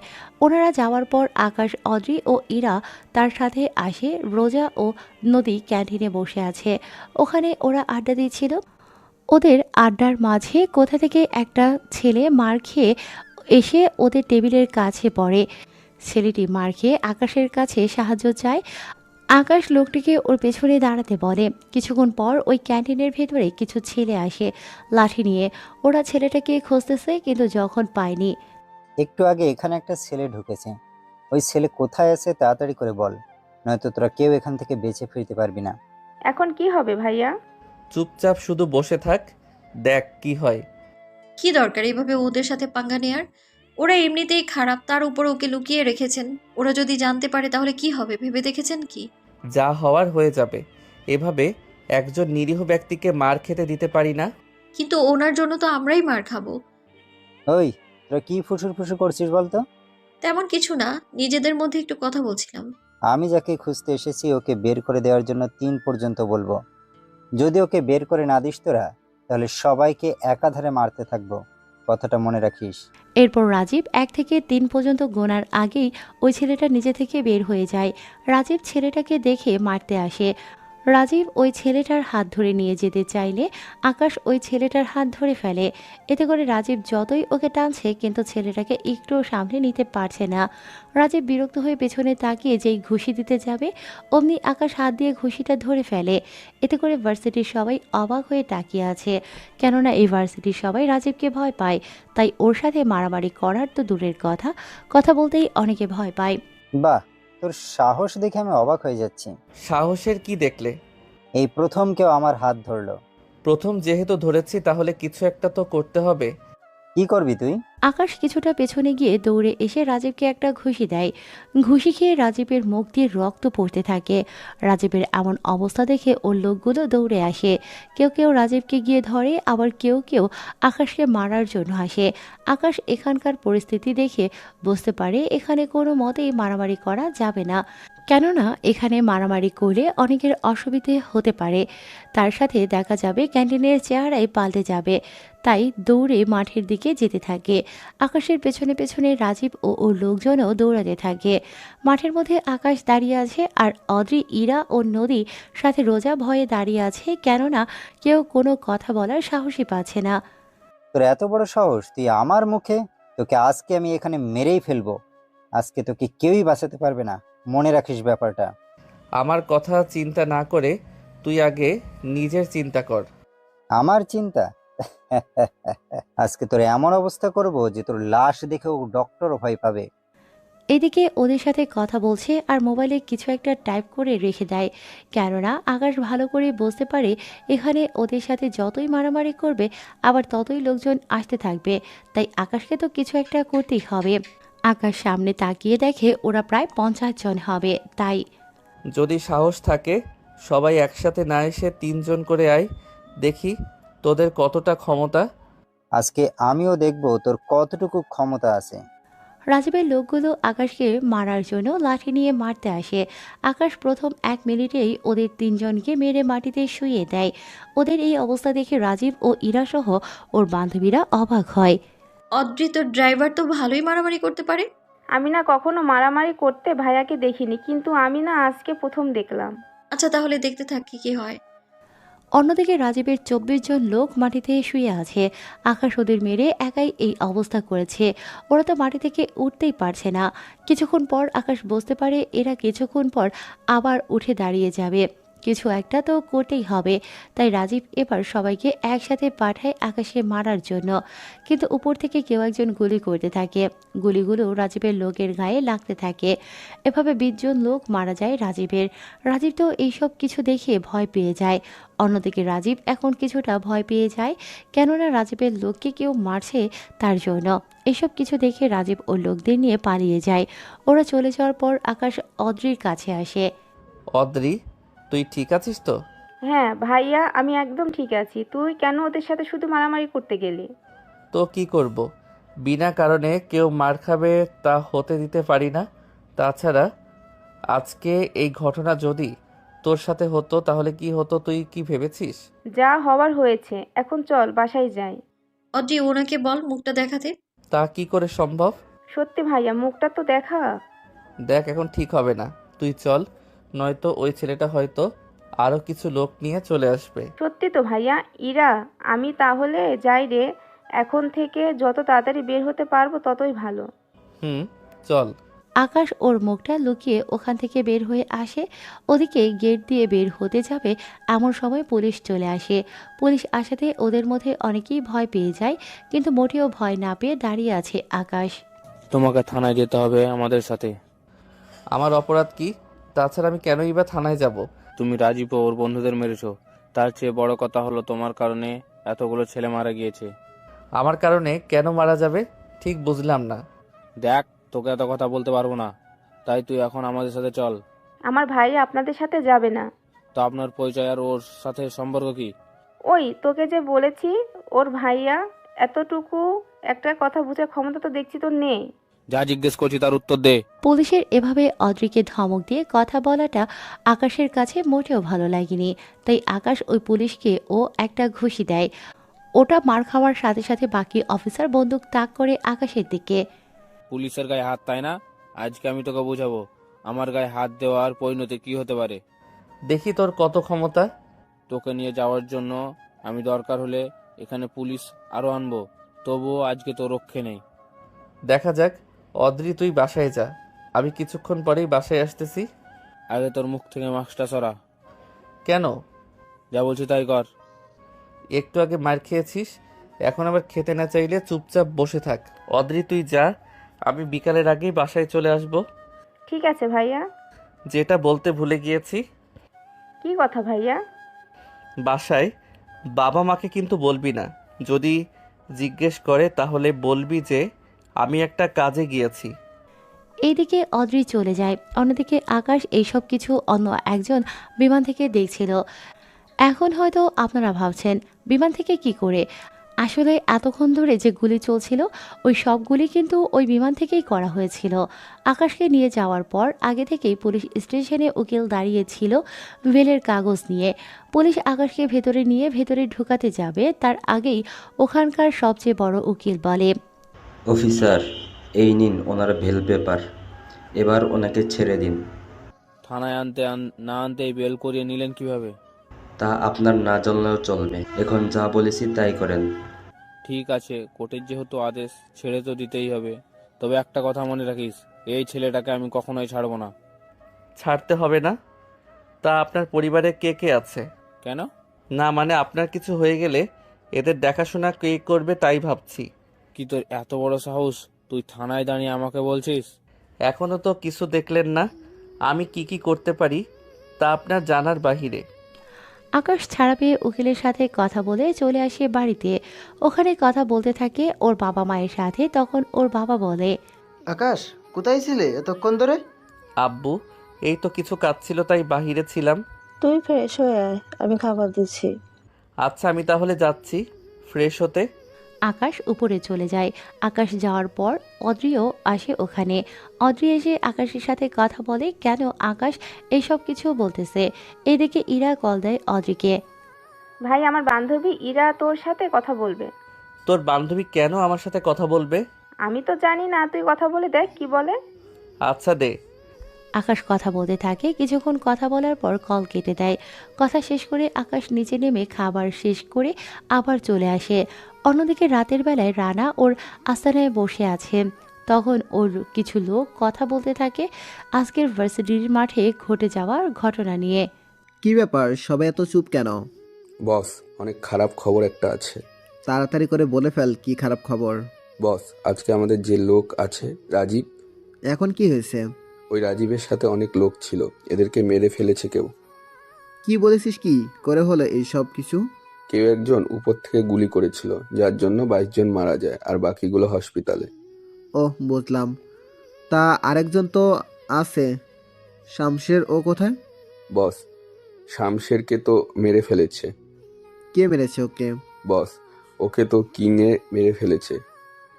ওনারা যাওয়ার পর আকাশ, অদ্রি ও ইরা তার সাথে আসে। রোজা ও নদী ক্যান্টিনে বসে আছে, ওখানে ওরা আড্ডা দিচ্ছিল। ওদের আড্ডার মাঝে কোথা থেকে একটা ছেলে মার খেয়ে এসে ওদের টেবিলের কাছে পড়ে। ছেলেটি মার খেয়ে আকাশের কাছে সাহায্য চায়। আকাশ লোকটিকে ওর পেছনে দাঁড়াতে বলে। কিছুক্ষণ পর ওই ক্যান্টিনের ভেতরে কিছু ছেলে আসে লাঠি নিয়ে। ওরা ছেলেটাকে খুঁজতেছে কিন্তু যখন পায়নি। একটু আগে এখানে একটা ছেলে ঢুকেছে, ওই ছেলে কোথায় আছে তাড়াতাড়ি করে বল, নয়তো তোরা কেউ এখান থেকে বেঁচে ফিরতে পারবি না। এখন কি হবে ভাইয়া? চুপচাপ শুধু বসে থাক, দেখ কি হয়। কি দরকার এইভাবে ওদের সাথে পাঙ্গা নেয়ার? ওরা এমনিতেই খারাপ, তার উপর ওকে লুকিয়ে রেখেছেন। ওরা যদি জানতে পারে তাহলে কি হবে ভেবে দেখেছেন কি? যা হওয়ার হয়ে যাবে। এভাবে একজন নিরীহ ব্যক্তিকে মার খেতে দিতে পারি না। কিন্তু ওনার জন্য তো আমরাই মার খাবো। ওই, তোরা কি ফুসুর ফুসুর করছিস বলতো? তেমন কিছু না, নিজেদের মধ্যে একটু কথা বলছিলাম। আমি যাকে খুঁজতে এসেছি ওকে বের করে দেওয়ার জন্য 3 পর্যন্ত বলবো। যদি ওকে বের করে না দিস তোরা, তাহলে সবাইকে একাধারে মারতে থাকবো, কথাটা মনে রাখিস। এরপর রাজীব 1 থেকে 3 পর্যন্ত গোনার আগেই ওই ছেলেটা নিজে থেকে বের হয়ে যায়। রাজীব ছেলেটাকে দেখে মারতে আসে। রাজীব ওই ছেলেটার হাত ধরে নিয়ে যেতে চাইলে আকাশ ওই ছেলেটার হাত ধরে ফেলে। এতে করে রাজীব যতই ওকে টানছে কিন্তু ছেলেটাকে একটুও সামনে নিতে পারছে না। রাজীব বিরক্ত হয়ে পেছনে তাকিয়ে যেই ঘুষি দিতে যাবে অমনি আকাশ হাত দিয়ে ঘুষিটা ধরে ফেলে। এতে করে ভার্সিটির সবাই অবাক হয়ে তাকিয়ে আছে, কেননা এই ভার্সিটির সবাই রাজীবকে ভয় পায়। তাই ওর সাথে মারামারি করার তো দূরের কথা, কথা বলতেই অনেকে ভয় পায়। বাহ, তোর সাহস দেখে আমি অবাক হয়ে যাচ্ছি। সাহসের কি দেখলে? এই প্রথম কেউ আমার হাত ধরলো। প্রথম যেহেতু ধরেছি তাহলে কিছু একটা তো করতে হবে। কি করবি তুই? আকাশ কিছুটা পেছনে গিয়ে দৌড়ে এসে রাজীবকে একটা ঘুষি দেয়। ঘুষি খেয়ে রাজীবের মুখ দিয়ে রক্ত পড়তে থাকে। রাজীবের এমন অবস্থা দেখে ওর লোকগুলো দৌড়ে আসে। কেউ কেউ রাজীবকে গিয়ে ধরে, আবার কেউ কেউ আকাশকে মারার জন্য আসে। আকাশ এখানকার পরিস্থিতি দেখে বুঝতে পারে এখানে কোনো মতেই মারামারি করা যাবে না, কেননা এখানে মারামারি করলে অনেকের অসুবিধে হতে পারে। তার সাথে দেখা যাবে ক্যান্টিনের চেহারাই পাল্টে যাবে। তাই দৌড়ে মাঠের দিকে যেতে থাকে। আকাশের পেছনে পেছনে রাজীব ও ওর লোকজনও দৌড়াতে থাকে। মাঠের মধ্যে আকাশ দাঁড়িয়ে আছে আর অদ্রি, ইরা ও নদী সাথে রোজা ভয়ে দাঁড়িয়ে আছে, কেননা কেউ কোনো কথা বলার সাহসই পাচ্ছে না। তোর এত বড় সাহস, তুই আমার মুখে? তোকে আজকে আমি এখানে মেরেই ফেলবো। আজকে তোকে কেউই বাঁচাতে পারবে না, মনে রাখিস ব্যাপারটা। আমার কথা চিন্তা না করে তুই আগে নিজের চিন্তা কর। আমার চিন্তা? আজকে তোর এমন অবস্থা করব যে তোর লাশ দেখেও ডক্টরও ভয় পাবে। এদিকে ওদের সাথে কথা বলছে আর মোবাইলে কিছু একটা টাইপ করে রেখে দেয়, কেননা আকাশ ভালো করে বুঝতে পারে এখানে ওদের সাথে যতই মারামারি করবে আবার ততই লোকজন আসতে থাকবে, তাই আকাশকে তো কিছু একটা করতেই হবে। আকাশ সামনে তাকিয়ে দেখে ওরা প্রায় 50 জন হবে, তাই যদি সাহস থাকে সবাই একসাথে না এসে 3 জন করে আয়, দেখি তোদের কতটা ক্ষমতা। আজকে আমিও দেখব তোর কতটুকু ক্ষমতা আছে। রাজীবের লোকগুলো আকাশকে মারার জন্য লাঠি নিয়ে মারতে আসে। আকাশ প্রথম 1 মিনিটেই ওদের 3 জনকে মেরে মাটিতে শুইয়ে দেয়। ওদের এই অবস্থা দেখে রাজীব ও ইরা সহ ওর বান্ধবীরা অবাক হয়। অদ্রিত ড্রাইভার তো ভালোই মারামারি করতে পারে। আমি না কখনো মারামারি করতে ভাইয়াকে দেখিনি, কিন্তু আমি না আজকে প্রথম দেখলাম। আচ্ছা তাহলে দেখতে থাকি কি হয়। অন্যদিকে রাজীবের 24 জন লোক মাটিতে শুয়ে আছে। আকাশ ওদের মেরে একাই এই অবস্থা করেছে। ওরা তো মাটি থেকে উঠতেই পারছে না। কিছুক্ষণ পর আকাশ বুঝতে পারে এরা কিছুক্ষণ পর আবার উঠে দাঁড়িয়ে যাবে, কিছু একটা তো করতেই হবে। তাই রাজীব এবার সবাইকে একসাথে পাঠায় আকাশে মারার জন্য, কিন্তু উপর থেকে কেউ একজন গুলি করতে থাকে। গুলিগুলো রাজীবের লোকের গায়ে লাগতে থাকে। এভাবে 20 জন লোক মারা যায় রাজীবের। রাজীব তো এইসব কিছু দেখে ভয় পেয়ে যায়। অন্যদিকে রাজীব এখন কিছুটা ভয় পেয়ে যায়, কেননা রাজীবের লোককে কেউ মারছে তার জন্য। এসব কিছু দেখে রাজীব ও লোকদের নিয়ে পালিয়ে যায়। ওরা চলে যাওয়ার পর আকাশ অদ্রির কাছে আসে। অদ্রি, তুই ঠিক আছিস তো? হ্যাঁ ভাইয়া, আমি একদম ঠিক আছি। তুই কেন ওদের সাথে শুধু মারামারি করতে গেলি? তো কি করব, বিনা কারণে কেউ মার খাবে তা হতে দিতে পারি না। তাছাড়া আজকে এই ঘটনা যদি তোর সাথে হতো তাহলে কি হতো তুই কি ভেবেছিস? যা হওয়ার হয়েছে, এখন চল বাসায় যাই। অদ্রি ওনাকে বল মুখটা দেখাতে। তা কি করে সম্ভব? সত্যি ভাইয়া, মুখটা তো দেখা। দেখ, এখন ঠিক হবে না, তুই চল, নয়তো ওই ছেলেটা হয়তো আরও কিছু লোক নিয়ে চলে আসবে। সত্যি তো ভাইয়া। ইরা, আমি তাহলে যাই রে। এখন থেকে যত তাড়াতাড়ি বের হতে পারবো ততই ভালো। চল। আকাশ ওর মুখটা লুকিয়ে ওখান থেকে বের হয়ে আসে। ওদিকে গেট দিয়ে বের হতে যাবে এমন সময় পুলিশ চলে আসে। পুলিশ আসাতে ওদের মধ্যে অনেকেই ভয় পেয়ে যায়, কিন্তু মোটেও ভয় না পেয়ে দাঁড়িয়ে আছে আকাশ। তোমাকে থানায় যেতে হবে আমাদের সাথে। আমার অপরাধ কি? তাছাড়া আমি কেনই বা থানায় যাব? তুমি রাজীব ও ওর বন্ধুদের মেরেছো। তার চেয়ে বড় কথা হলো তোমার কারণে এতগুলো ছেলে মারা গিয়েছে। আমার কারণে কেন মারা যাবে ঠিক বুঝলাম না। দেখ, তোকে এত কথা বলতে পারবো না, তাই তুই এখন আমাদের সাথে চল। আমার ভাইয়া আপনাদের সাথে যাবে না। তো আপনার পরিচয় আর ওর সাথে সম্পর্ক কি? ওই তোকে যে বলেছি ওর ভাইয়া। এতটুকু একটা কথা বুঝার ক্ষমতা তো দেখছি তোর নেই। যা জিজ্ঞেস করছি তার উত্তর দে। পুলিশের এভাবে অদ্রিকে ধমক দিয়ে কথা বলাটা আকাশের কাছে মোটেও ভালো লাগেনি, তাই আকাশ ওই পুলিশকে ও একটা ঘুষি দেয়। ওটা মার খাওয়ার সাথে সাথে বাকি অফিসার বন্দুক তাক করে আকাশের দিকে। পুলিশের গায়ে হাত, তাই না? আজকে আমি তোকে বোঝাবো আমার গায়ে হাত দেওয়ার পরিণতি কি হতে পারে। দেখি তোর কত ক্ষমতা। তোকে নিয়ে যাওয়ার জন্য আমি দরকার হলে এখানে পুলিশ আরো আনবো, তবুও আজকে তো রক্ষে নেই। দেখা যাক। অদ্রি, তুই বাসায় যা, আমি কিছুক্ষণ পরেই বাসায় আসতেছি। আগে তোর মুখ থেকে মাস্কটা সরা। কেন? যা বলছি তাই কর। একটু আগে মার খেয়েছিস, এখন আবার খেতে না চাইলে চুপচাপ বসে থাক। অদ্রি, তুই যা, আমি বিকালের আগেই বাসায় চলে আসব। ঠিক আছে ভাইয়া। যেটা বলতে ভুলে গিয়েছি, কি কথা ভাইয়া? বাসায় বাবা মাকে কিন্তু বলবি না। যদি জিজ্ঞেস করে তাহলে বলবি যে আমি একটা কাজে গিয়েছি। এইদিকে অদ্রি চলে যায়। অন্যদিকে আকাশ এইসব কিছু অন্য একজন বিমান থেকে দেখছিল। এখন হয়তো আপনারা ভাবছেন বিমান থেকে কি করে? আসলে এতক্ষণ ধরে যে গুলি চলছিল ওই সবগুলি কিন্তু ওই বিমান থেকেই করা হয়েছিল। আকাশকে নিয়ে যাওয়ার পর আগে থেকেই পুলিশ স্টেশনে উকিল দাঁড়িয়েছিল বেলের কাগজ নিয়ে। পুলিশ আকাশকে ভেতরে নিয়ে ভেতরে ঢুকাতে যাবে তার আগেই ওখানকার সবচেয়ে বড় উকিল বলে, অফিসার, এই নিন ওনার বেল পেপার। এবার ওনাকে ছেড়ে দিন। থানায় না আনতেই বেল করিয়ে নিলেন কিভাবে? তা আপনার না জানলেও চলবে। এখন যা বলেছি তাই করেন। ঠিক আছে, কোর্টের যেহেতু আদেশ, ছেড়ে তো দিতেই হবে। তবে একটা কথা মনে রাখিস, এই ছেলেটাকে আমি কখনোই ছাড়বো না। ছাড়তে হবে না? তা আপনার পরিবারে কে কে আছে? কেন? না মানে আপনার কিছু হয়ে গেলে এদের দেখাশোনা কে করবে তাই ভাবছি। কি তোর এত বড় সাহস, তুই থানায় দাঁড়িয়ে আমাকে বলছিস? এখনো তো কিছু দেখলেন না আমি কি কি করতে পারি, তা আপনার জানার বাহিরে। আকাশ ছাড়া পেয়ে উকিলের সাথে কথা বলে চলে আসে বাড়িতে। ওখানে কথা বলতে থাকে ওর বাবা মায়ের সাথে। তখন ওর বাবা বলে, আকাশ, কোথায় ছিলে এতক্ষণ ধরে? আব্বু, এই তো কিছু কাজ ছিল তাই বাহিরে ছিলাম। তুই ফ্রেশ হয়ে আয়, আমি খাবার দিচ্ছি। আচ্ছা আমি তাহলে যাচ্ছি ফ্রেশ হতে। আকাশ উপরে চলে যায়। আকাশ যাওয়ার পর অদ্রিও আসে ওখানে। অদ্রি এসে আকাশের সাথে কথা বলে কেন আকাশ এইসব কিছু বলতেছে। এদিকে ইরা কল দেয় অদ্রিকে। ভাই, আমার বান্ধবী ইরা তোর সাথে কথা বলবে। তোর বান্ধবী কেন আমার সাথে কথা বলবে? আমি তো জানি না, তুই কথা বলে দেখ কি বলে। আচ্ছা দে। আকাশ কথা বলতে থাকে। কিছুক্ষণ কথা বলার পর কল কেটে দেয়। কথা শেষ করে আকাশ নিচে নেমে খাবার শেষ করে আবার চলে আসে। অন্যদিকে রাতের বেলায় রানা ওর আস্তানায় বসে আছে। তখন ওর কিছু লোক কথা বলতে থাকে আজকের ভার্সিটির মাঠে ঘটে যাওয়ার ঘটনা নিয়ে। কি ব্যাপার, সবাই এত চুপ কেন? বস, অনেক খারাপ খবর একটা আছে। তাড়াতাড়ি করে বলে ফেল, কি খারাপ খবর? বস, আজকে আমাদের যে লোক আছে রাজীব, এখন কি হয়েছে? ওই রাজীবের সাথে অনেক লোক ছিল, এদেরকে মেরে ফেলেছে কেউ। কি বলেছিস, কি করে হলো এই সব কিছু? কেউ একজন উপর থেকে গুলি করেছিল, যার জন্য 22 জন মারা যায় আর বাকিগুলো হসপিটালে। ওহ, বুঝলাম। তা আরেকজন তো আছে, শামশের, ও কোথায়? বস, শামশেরকে তো মেরে ফেলেছে। কে মেরেছে ওকে? বস, ওকে তো কিংয়ে মেরে ফেলেছে।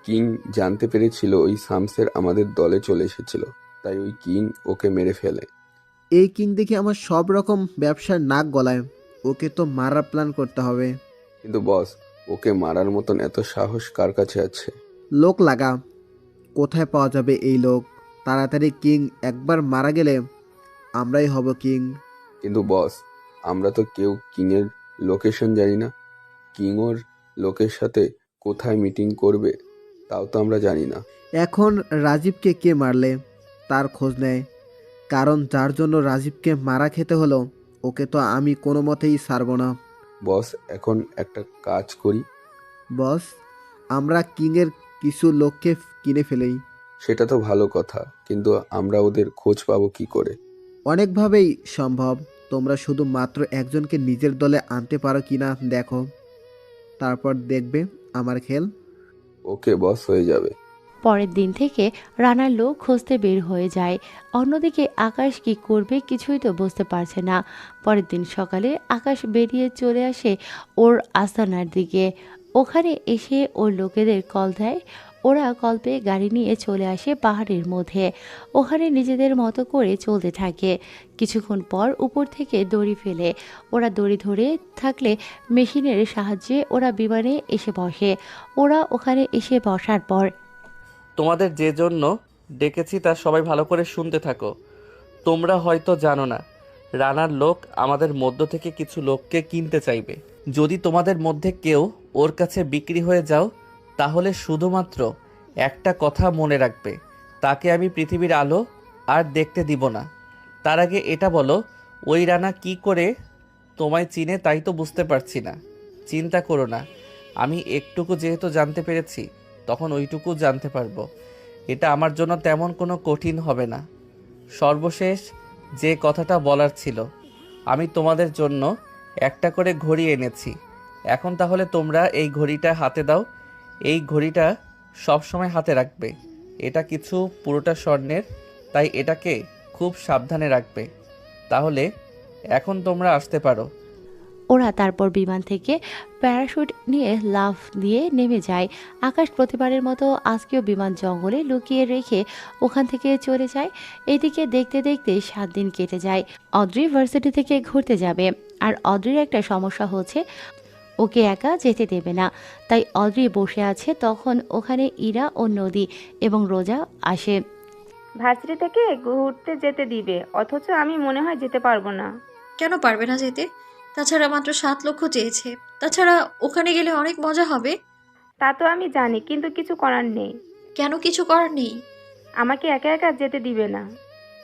কিং জানতে পেরেছিল ওই শামশের আমাদের দলে চলে এসেছিল, তাই ওই কিং ওকে মেরে ফেলে। এই কিং দেখে আমার সব রকম ব্যবসার নাক গলায়। ওকে তো মারার প্ল্যান করতে হবে। কিন্তু বস, ওকে মারার মতন এত সাহস কার কাছে আছে? লোক লাগা। কোথায় পাওয়া যাবে এই লোক? তাড়াতাড়ি কিং একবার মারা গেলে আমরাই হব কিং। কিন্তু বস, আমরা তো কেউ কিংয়ের লোকেশন জানি না। কিং ওর লোকের সাথে কোথায় মিটিং করবে তাও তো আমরা জানি না। এখন রাজীবকে কে মারলে তার খোঁজ নেয়, কারণ যার জন্য রাজীবকে মারা খেতে হলো ওকে তো আমি কোনো মতেই ছাড়ব না। বস, এখন একটা কাজ করি। বস, আমরা কিংয়ের কিছু লোককে কিনে ফেলেই। সেটা তো ভালো কথা, কিন্তু আমরা ওদের খোঁজ পাবো কি করে? অনেকভাবেই সম্ভব। তোমরা শুধু মাত্র একজনকে নিজের দলে আনতে পারো কিনা দেখো, তারপর দেখবে আমার খেল। ওকে বস, হয়ে যাবে। পরের দিন থেকে রানার লোক খুঁজতে বের হয়ে যায়। অন্যদিকে আকাশ কি করবে কিছুই তো বুঝতে পারছে না। পরের দিন সকালে আকাশ বেরিয়ে চলে আসে ওর আস্তানার দিকে। ওখানে এসে ওর লোকেদের কল দেয়। ওরা কল পেয়ে গাড়ি নিয়ে চলে আসে পাহাড়ের মধ্যে। ওখানে নিজেদের মতো করে চলতে থাকে। কিছুক্ষণ পর উপর থেকে দড়ি ফেলে। ওরা দড়ি ধরে থাকলে মেশিনের সাহায্যে ওরা বিমানে এসে বসে। ওরা ওখানে এসে বসার পর, তোমাদের যে জন্য ডেকেছি তা সবাই ভালো করে শুনতে থাকো। তোমরা হয়তো জানো না, রানার লোক আমাদের মধ্য থেকে কিছু লোককে কিনতে চাইবে। যদি তোমাদের মধ্যে কেউ ওর কাছে বিক্রি হয়ে যাও, তাহলে শুধুমাত্র একটা কথা মনে রাখবে, তাকে আমি পৃথিবীর আলো আর দেখতে দিব না। তার আগে এটা বলো, ওই রানা কি করে তোমায় চিনে তাই তো বুঝতে পারছি না। চিন্তা করো না, আমি একটুকু যেহেতু জানতে পেরেছি, তখন ওইটুকু জানতে পারবো। এটা আমার জন্য তেমন কোনো কঠিন হবে না। সর্বশেষ যে কথাটা বলার ছিল, আমি তোমাদের জন্য একটা করে ঘড়ি এনেছি। এখন তাহলে তোমরা এই ঘড়িটা হাতে দাও। এই ঘড়িটা সব সময় হাতে রাখবে। এটা কিছু পুরোটা স্বর্ণের, তাই এটাকে খুব সাবধানে রাখবে। তাহলে এখন তোমরা আসতে পারো। ওরা তারপর বিমান থেকে প্যারাশুট নিয়ে লাফ দিয়ে নেমে যায়। আকাশ প্রতিবারের মতো আজকেও বিমান জঙ্গলে লুকিয়ে রেখে ওখান থেকে চলে যায়। এদিকে দেখতে দেখতে 7 দিন কেটে যায়। অদ্রি ভার্সিটি থেকে ঘুরতে যাবে। আর অদ্রির একটা সমস্যা হচ্ছে, ও ওকে একা যেতে দেবে না। তাই অদ্রি বসে আছে, তখন ওখানে ইরা ও নদী এবং রোজা আসে। ভার্সিটি থেকে ঘুরতে যেতে দিবে, অথচ আমি মনে হয় যেতে পারবো না। কেন পারবে না যেতে? তাছাড়া মাত্র 7 লক্ষ চেয়েছে। তাছাড়া ওখানে গেলে অনেক মজা হবে। তা তো আমি জানি, কিন্তু কিছু করার নেই। কেন কিছু করার নেই? আমাকে একা একা যেতে দিবে না।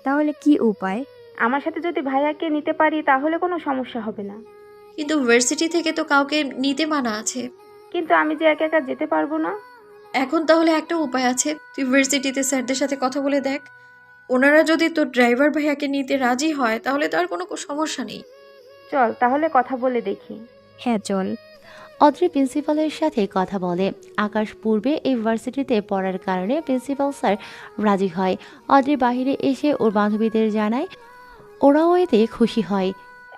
তাহলে কি উপায়? আমার সাথে যদি ভাইয়াকে নিতে পারি তাহলে কোনো সমস্যা হবে না। কিন্তু ভার্সিটি থেকে তো কাউকে নিতে মানা আছে। কিন্তু আমি যে একা একা যেতে পারবো না। এখন তাহলে একটা উপায় আছে, তুই ভার্সিটিতে স্যারদের সাথে কথা বলে দেখ। ওনারা যদি তোর ড্রাইভার ভাইয়াকে নিতে রাজি হয় তাহলে তো আর কোনো সমস্যা নেই। চল তাহলে কথা বলে দেখি। হ্যাঁ চল। অদ্রি প্রিন্সিপালের সাথে কথা বলে। আকাশ পূর্বে এই ভার্সিটিতে পড়ার কারণে প্রিন্সিপাল স্যার রাজি হয়। অদ্রি বাহিরে এসে ওর বান্ধবীদের জানায়, ওরাও এতে খুশি হয়।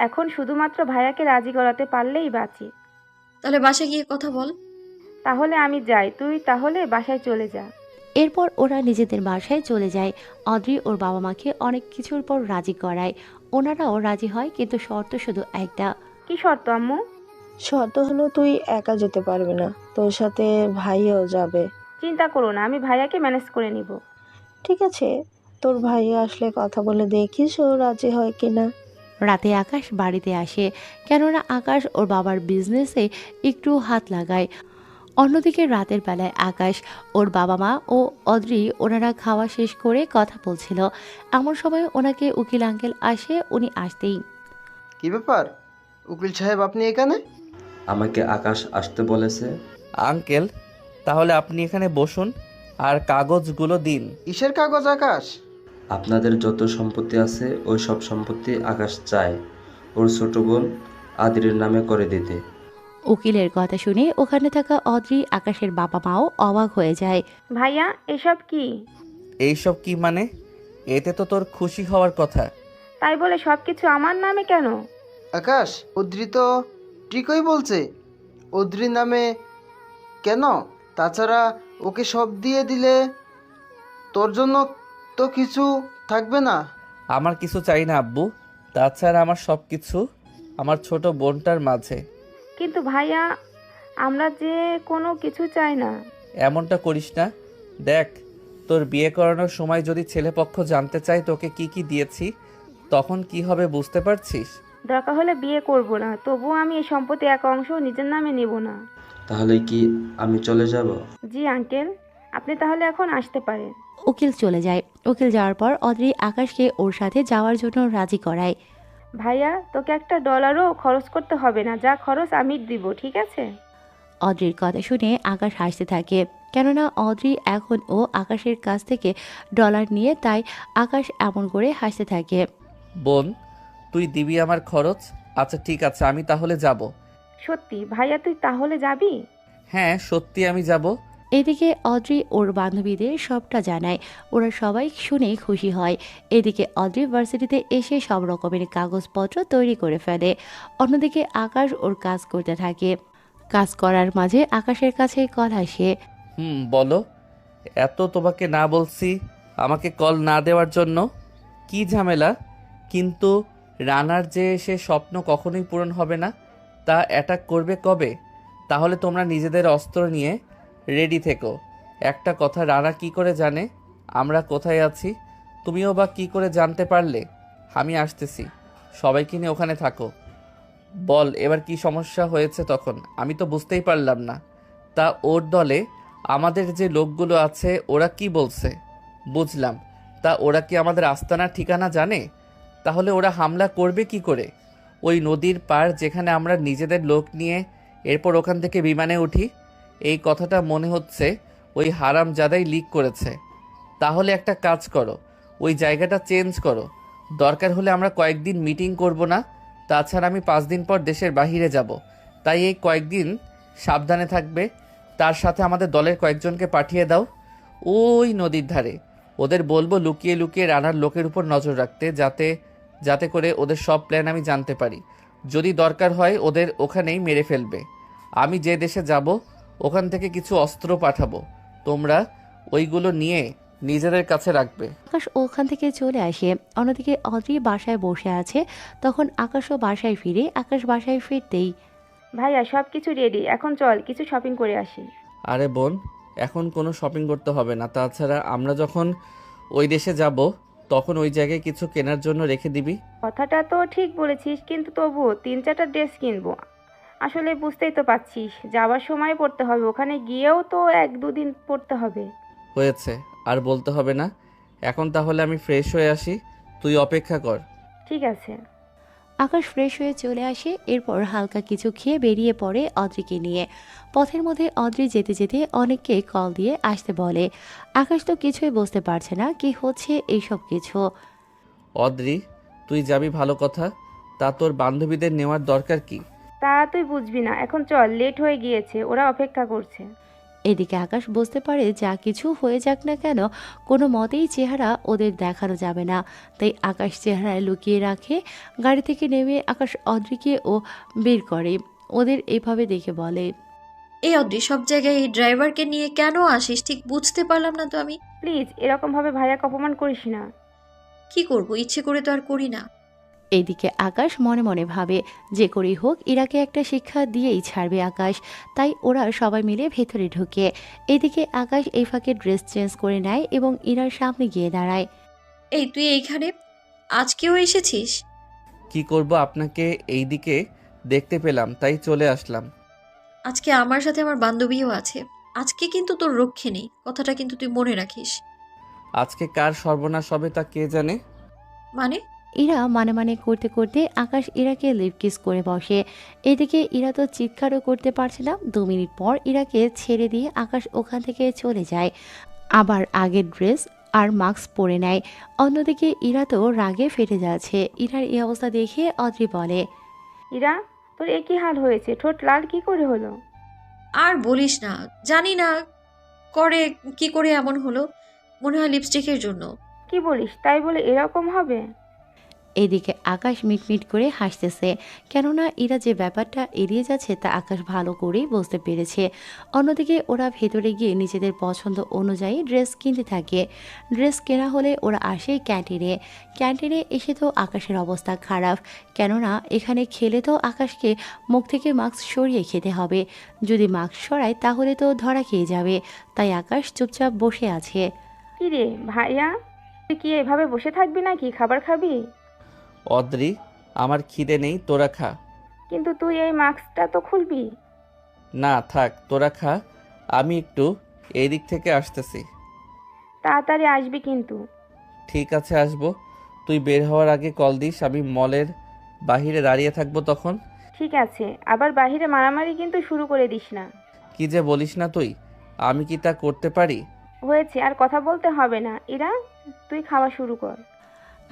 এখন শুধুমাত্র ভাইয়াকে রাজি করাতে পারলেই বাঁচি। তাহলে বাসায় গিয়ে কথা বল। তাহলে আমি যাই, তুই তাহলে বাসায় চলে যা। এরপর ওরা নিজেদের বাসায় চলে যায়। অদ্রি ওর বাবা মাকে অনেক কিছুর পর রাজি করায়। ওনারাও রাজি হয়, কিন্তু শর্ত শুধু একটা। কি শর্ত আম্মু? শর্ত হলো তুই একা যেতে পারবি না, তোর সাথে ভাইও যাবে। চিন্তা করো না, আমি ভাইয়াকে ম্যানেজ করে নিব। ঠিক আছে, তোর ভাই আসলে কথা বলে দেখিস ও রাজি হয় কিনা। রাতে আকাশ বাড়িতে আসে, কেননা আকাশ ওর বাবার বিজনেসে একটু হাত লাগায়। অন্যদিকে রাতের বেলায় আকাশ, ওর বাবা মা ও অদ্রি ওনারা খাওয়া শেষ করে কথা বলছিল। এমন সময় ওনাকে উকিল আঙ্কেল আসে। উনি আসতেই, কি ব্যাপার উকিল সাহেব, আপনি এখানে? আমাকে আকাশ আসতে বলেছে। আঙ্কেল, তাহলে আপনি এখানে বসুন আর কাগজগুলো দিন। কিসের কাগজ আকাশ? আপনাদের যত সম্পত্তি আছে ওই সব সম্পত্তি আকাশ চায় ওর ছোট বোন আদিরের নামে করে দিতে। উকিলের কথা শুনে ওখানে থাকা অদ্রি, আকাশের বাবা মাও অবাক হয়ে যায়। ভাইয়া এসব কি? এইসব কি মানে? এতে তো তোর খুশি হওয়ার কথা। তাই বলে সবকিছু আমার নামে কেন? আকাশ, অদ্রি তো ঠিকই বলছে, অদ্রির নামে কেন? তাছাড়া ওকে সব দিয়ে দিলে তোর জন্য তো কিছু থাকবে না। আমার কিছু চাই না আব্বু, তাছাড়া আমার সব কিছু আমার ছোট বোনটার মাঝে। কিন্তু ভাইয়া, আমরা যে কোনো কিছু চাই না। এমনটা করিস না। দেখ, তোর বিয়ে করানোর সময় যদি ছেলেপক্ষ জানতে চায় তোকে কি কি দিয়েছি, তখন কি হবে বুঝতে পারছিস? দরকার হলে বিয়ে করব না, তবুও আমি এই সম্পত্তি এক অংশ নিজের নামে নিব না। তাহলে কি আমি চলে যাব? জি আঙ্কেল, আপনি তাহলে এখন আসতে পারেন। উকিল চলে যায়। উকিল যাওয়ার পর অদ্রি আকাশকে ওর সাথে যাওয়ার জন্য রাজি করায়। ভাইয়া, তোকে $1 খরচ করতে হবে না, যা খরচ আমি দিব, ঠিক আছে? অদ্রির কথা শুনে আকাশ হাসতে থাকে, কেননা অদ্রি এখন ও আকাশের কাছ থেকে ডলার নিয়ে, তাই আকাশ এমন করে হাসতে থাকে। বোন, তুই দিবি আমার খরচ? আচ্ছা ঠিক আছে, আমি তাহলে যাব। সত্যি ভাইয়া, তুই তাহলে যাবি? হ্যাঁ সত্যি আমি যাব। এদিকে অদ্রি ওর বান্ধবীদের সবটা জানায়। ওরা সবাই শুনে খুশি হয়। এদিকে অদ্রি ভার্সিটিতে এসে সব রকমের কাগজপত্র তৈরি করে ফেলে। অন্যদিকে আকাশ ওর কাজ করতে থাকে। কাজ করার মাঝে আকাশের কাছে কল আসে। বলো। এত তোমাকে না বলছি আমাকে কল না দেওয়ার জন্য? কি ঝামেলা? কিন্তু রানার যে সে স্বপ্ন কখনোই পূরণ হবে না, তা অ্যাটাক করবে কবে? তাহলে তোমরা নিজেদের অস্ত্র নিয়ে রেডি থেকো। একটা কথা, রানা কি করে জানে আমরা কোথায় আছি? তুমিও বা কি করে জানতে পারলে? আমি আসতেছি, সবাইকে নিয়ে ওখানে থাকো। বল এবার কি সমস্যা হয়েছে? তখন আমি তো বুঝতেই পারলাম না। তা ওর দলে আমাদের যে লোকগুলো আছে ওরা কি বলছে? বুঝলাম। তা ওরা কি আমাদের আস্তানার ঠিকানা জানে? তাহলে ওরা হামলা করবে কি করে? ওই নদীর পার যেখানে আমরা নিজেদের লোক নিয়ে এরপর ওখান থেকে বিমানে উঠি, এই কথাটা মনে হচ্ছে ওই হারামজাদাই লিক করেছে। তাহলে একটা কাজ করো, ওই জায়গাটা চেঞ্জ করো। দরকার হলে আমরা কয়েকদিন মিটিং করব না? তাছাড়া আমি 5 দিন পর দেশের বাইরে যাব, তাই এই কয়েকদিন সাবধানে থাকবে। তার সাথে আমাদের দলের কয়েকজনকে পাঠিয়ে দাও ওই নদীর ধারে। ওদের বলবো লুকিয়ে লুকিয়ে রানার লোকের উপর নজর রাখতে, যাতে করে ওদের সব প্ল্যান আমি জানতে পারি। যদি দরকার হয় ওদের ওখানেই মেরে ফেলবে। আমি যে দেশে যাব ওখান থেকে কিছু অস্ত্র পাঠাবো, তোমরা ওইগুলো নিয়ে নিজেদের কাছে রাখবে। আকাশ ওখান থেকে চলে আসে। অন্যদিকে অদ্রি বাসায় বসে আছে। তখন আকাশও বাসায় ফিরে। আকাশ বাসায় ফিরতেই, ভাইয়া সব কিছু রেডি, এখন চল কিছু শপিং করে আসি। আরে বোন, এখন কোনো শপিং করতে হবে না। তাছাড়া আমরা যখন ওই দেশে যাব তখন ওই জায়গায় কিছু কেনার জন্য রেখে দিবি। কথাটা তো ঠিক বলেছিস, কিন্তু তবুও 3-4টা ড্রেস কিনবো। আসলে বুঝতেই তো পারছিস, যাওয়ার সময় পড়তে হবে, ওখানে গিয়েও তো 1-2 দিন পড়তে হবে। হয়েছে, আর বলতে হবে না। এখন তাহলে আমি ফ্রেশ হয়ে আসি, তুই অপেক্ষা কর। ঠিক আছে। আকাশ ফ্রেশ হয়ে চলে আসে, এরপর হালকা কিছু খেয়ে বেরিয়ে পড়ে অদ্রিকে নিয়ে। পথের মধ্যে অদ্রি যেতে যেতে অনেককে কল দিয়ে আসতে বলে। আকাশ তো কিছুই বুঝতে পারছে না কি হচ্ছে এইসব কিছু। অদ্রি, তুই যাবি ভালো কথা, তা তোর বান্ধবীদের নেওয়ার দরকার কি? তা তুই বুঝবি না, এখন চল, লেট হয়ে গিয়েছে, ওরা অপেক্ষা করছে। এদিকে আকাশ বুঝতে পারে যা কিছু হয়ে যাক না কেন কোনো মতেই চেহারা ওদের দেখানো যাবে না, তাই আকাশ চেহারায় লুকিয়ে রাখে। গাড়ি থেকে নেমে আকাশ অদ্রিকে ও বের করে। ওদের এভাবে দেখে বলে, এই অদ্রি, সব জায়গায় এই ড্রাইভারকে নিয়ে কেন আসিস ঠিক বুঝতে পারলাম না তো আমি। প্লিজ এরকমভাবে ভাইয়াকে অপমান করিস না। কি করব, ইচ্ছে করে তো আর করি না। এইদিকে আকাশ মনে মনে ভাবে যে করেই হোক ইরাকে একটা শিক্ষা দিয়েই ছাড়বে আকাশ। তাই ওরা সবাই মিলে ভেতরে ঢুকে। এদিকে আকাশ এই ফাঁকে ড্রেস চেঞ্জ করে নেয় এবং ইরার সামনে গিয়ে দাঁড়ায়। এই তুই এইখানে আজকেও এসেছিস? কি করব, আপনাকে এই দিকে দেখতে পেলাম তাই চলে আসলাম। আজকে আমার সাথে আমার বান্ধবীও আছে। আজকে কিন্তু তোর রক্ষে নেই, কথাটা কিন্তু তুই মনে রাখিস। আজকে কার সর্বনাশ হবে তা কে জানে। মানে? ইরা মানে মানে করতে করতে আকাশ ইরাকে লিপ কিস করে বসে। এদিকে ইরা তো চিৎকারও করতে পারছে না। 2 মিনিট পর ইরাকে ছেড়ে দিয়ে আকাশ ওখান থেকে চলে যায়, আবার আগের ড্রেস আর মাস্ক পরে নেয়। অন্যদিকে ইরা তো রাগে ফেটে যাচ্ছে। ইরার এই অবস্থা দেখে অদ্রি বলে, ইরা, তোর এ কি হাল হয়েছে? ঠোঁট লাল কি করে হলো? আর বলিস না, জানি না করে কি করে এমন হলো, মনে হয় লিপস্টিকের জন্য। কি বলিস, তাই বলে এরকম হবে? এদিকে আকাশ মিটমিট করে হাসতেছে, কেননা এরা যে ব্যাপারটা এড়িয়ে যাচ্ছে তা আকাশ ভালো করেই বুঝতে পেরেছে। অন্যদিকে ওরা ভেতরে গিয়ে নিজেদের পছন্দ অনুযায়ী ড্রেস কিনতে থাকে। ড্রেস কেনা হলে ওরা আসে ক্যান্টিনে। ক্যান্টিনে এসে তো আকাশের অবস্থা খারাপ, কেননা এখানে খেলে তো আকাশকে মুখ থেকে মাস্ক সরিয়ে খেতে হবে। যদি মাস্ক সরায় তাহলে তো ধরা খেয়ে যাবে। তাই আকাশ চুপচাপ বসে আছে। কি রে ভাইয়া, তুই কি এভাবে বসে থাকবি নাকি? খাবার খাবি? অদ্রি, আমার খিদে নেই, তোরা খা। কিন্তু তুই এই মাস্কটা তো খুলবি। না থাক, তোরা খা, আমি একটু এই দিক থেকে আসতেছি। তাড়াতাড়ি আসবি কিন্তু। ঠিক আছে, আসবো। তুই বের হওয়ার আগে কল দিস, আমি মলের বাহিরে দাঁড়িয়ে থাকবো তখন। ঠিক আছে, আবার বাইরে মারামারি কিন্তু শুরু করে দিস না। কি যে বলিস না তুই, আমি কি তা করতে পারি? হয়েছে, আর কথা বলতে হবে না। ইরা, তুই খাওয়া শুরু কর।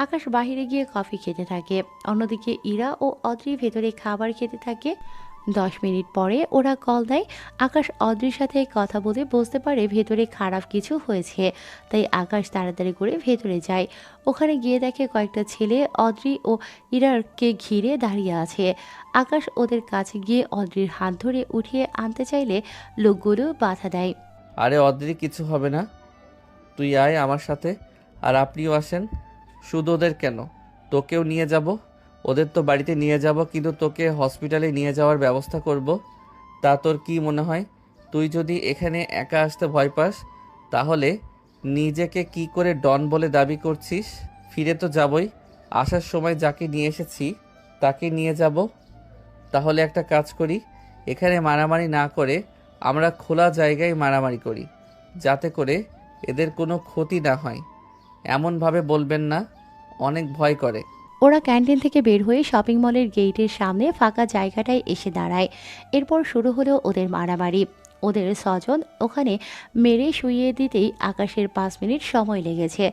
আকাশ বাহিরে গিয়ে কফি খেতে থাকে। অন্যদিকে ইরা ও অদ্রি ভেতরে খাবার খেতে থাকে। 10 মিনিট পরে ওরা কল দেয়। আকাশ অদ্রির সাথে কথা বলে বুঝতে পারে ভেতরে খারাপ কিছু হয়েছে, তাই আকাশ তাড়াতাড়ি করে ভেতরে যায়। ওখানে গিয়ে দেখে কয়েকটা ছেলে অদ্রি ও ইরারকে ঘিরে দাঁড়িয়ে আছে। আকাশ ওদের কাছে গিয়ে অদ্রির হাত ধরে উঠিয়ে আনতে চাইলে লোকগুলো বাধা দেয়। আরে অদ্রি, কিছু হবে না, তুই আয় আমার সাথে, আর আপনিও আসেন। শুধু ওদের কেন, তোকেও নিয়ে যাব। ওদের তো বাড়িতে নিয়ে যাব, কিন্তু তোকে হসপিটালে নিয়ে যাওয়ার ব্যবস্থা করব। তা তোর কি মনে হয়, তুই যদি এখানে একা আসতে ভয় পাস তাহলে নিজেকে কি করে ডন বলে দাবি করছিস? ফিরে তো যাবই, আসার সময় যাকে নিয়ে এসেছি তাকে নিয়ে যাব। তাহলে একটা কাজ করি, এখানে মারামারি না করে আমরা খোলা জায়গায় মারামারি করি, যাতে করে এদের কোনো ক্ষতি না হয়। এমনভাবে বলবেন না, অনেক ভয় করে। ওরা ক্যান্টিন থেকে বের হয়ে শপিং মলের গেটের সামনে ফাঁকা জায়গাটায় এসে দাঁড়ায়। এরপর শুরু হলো ওদের মারামারি। ওদের স্বজন ওখানে মেরে শুইয়ে দিতেই আকাশের 5 মিনিট সময় লেগেছে,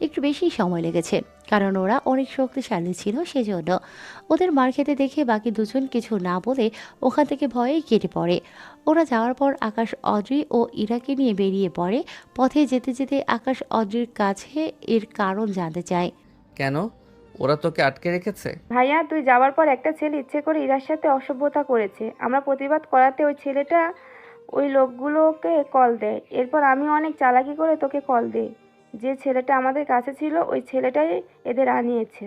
একটু বেশি সময় লেগেছে, কারণ ওরা অনেক শক্তিশালী ছিল সেজন্য। ওদের মার খেতে দেখে বাকি দুজন কিছু না বলে ওখান থেকে ভয়ে কেটে পড়ে। ওরা যাওয়ার পর আকাশ অদ্রি ও ইরাকে নিয়ে বেরিয়ে পড়ে। পথে যেতে যেতে আকাশ অদ্রির কাছে এর কারণ জানতে চায়। কেন, ওরা তোকে আটকে রেখেছে? ভাইয়া, তুই যাওয়ার পর একটা ছেলে ইচ্ছে করে ইরার সাথে অসভ্যতা করেছে। আমরা প্রতিবাদ করাতে ওই ছেলেটা ওই লোকগুলোকে কল দেয়। এরপর আমি অনেক চালাকি করে তোকে কল দেই। যে ছেলেটা আমাদের কাছে ছিল ওই ছেলেটাই এদের আনিয়েছে।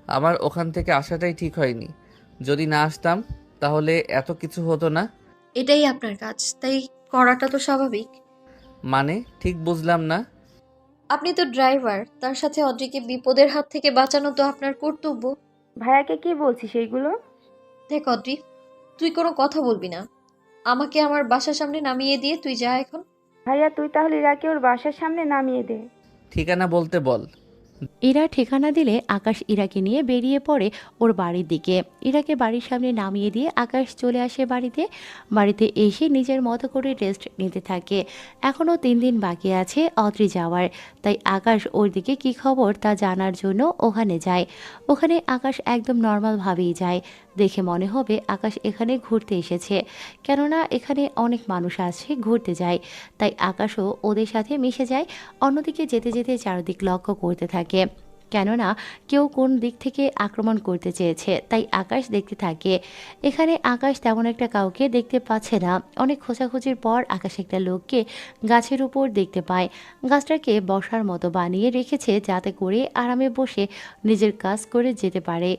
আমার ওখান থেকে আসাটাই ঠিক হয়নি। যদি না আসতাম তাহলে এত কিছু হতো না। এটাই আপনার কাজ, তাই করাটা তো স্বাভাবিক। মানে ঠিক বুঝলাম না। আপনি তো ড্রাইভার, তার সাথে অদ্রিকে বিপদের হাত থেকে বাঁচানো তো আপনার কর্তব্য। ভাইয়াকে কি বলছিস এইগুলো? দেখ অদ্রি, তুই কোনো কথা বলবি না। আমাকে আমার বাসার সামনে নামিয়ে দিয়ে তুই যা এখন। ভাইয়া তুই তাহলে ইরাকে ওর বাসার সামনে নামিয়ে দে। ঠিকানা বলতে বল। ইরা ঠিকানা দিলে আকাশ ইরাকে নিয়ে বেরিয়ে পড়ে ওর বাড়ির দিকে। ইরাকে বাড়ির সামনে নামিয়ে দিয়ে আকাশ চলে আসে বাড়িতে। বাড়িতে এসে নিজের মতো করে রেস্ট নিতে থাকে। এখনও 3 দিন বাকি আছে অদ্রি যাওয়ার, তাই আকাশ ওর দিকে কী খবর তা জানার জন্য ওখানে যায়। ওখানে আকাশ একদম নর্মালভাবেই যায়। দেখে মনে হবে আকাশ এখানে ঘুরতে এসেছে, কেননা এখানে অনেক মানুষ আছে ঘুরতে যায়। তাই আকাশও ওদের সাথে মিশে যায়। অন্যদিকে যেতে যেতে চারদিক লক্ষ্য করতে থাকে, কেননা কেউ কোন দিক থেকে আক্রমণ করতে চেয়েছে, তাই আকাশ দেখতে থাকে। এখানে আকাশ তেমন একটা কাউকে দেখতে পাচ্ছে না। অনেক খোঁজাখুঁজির পর আকাশ একটা লোককে গাছের উপর দেখতে পায়। গাছটাকে বসার মতো বানিয়ে রেখেছে যাতে করে আরামে বসে নিজের কাজ করে যেতে পারে।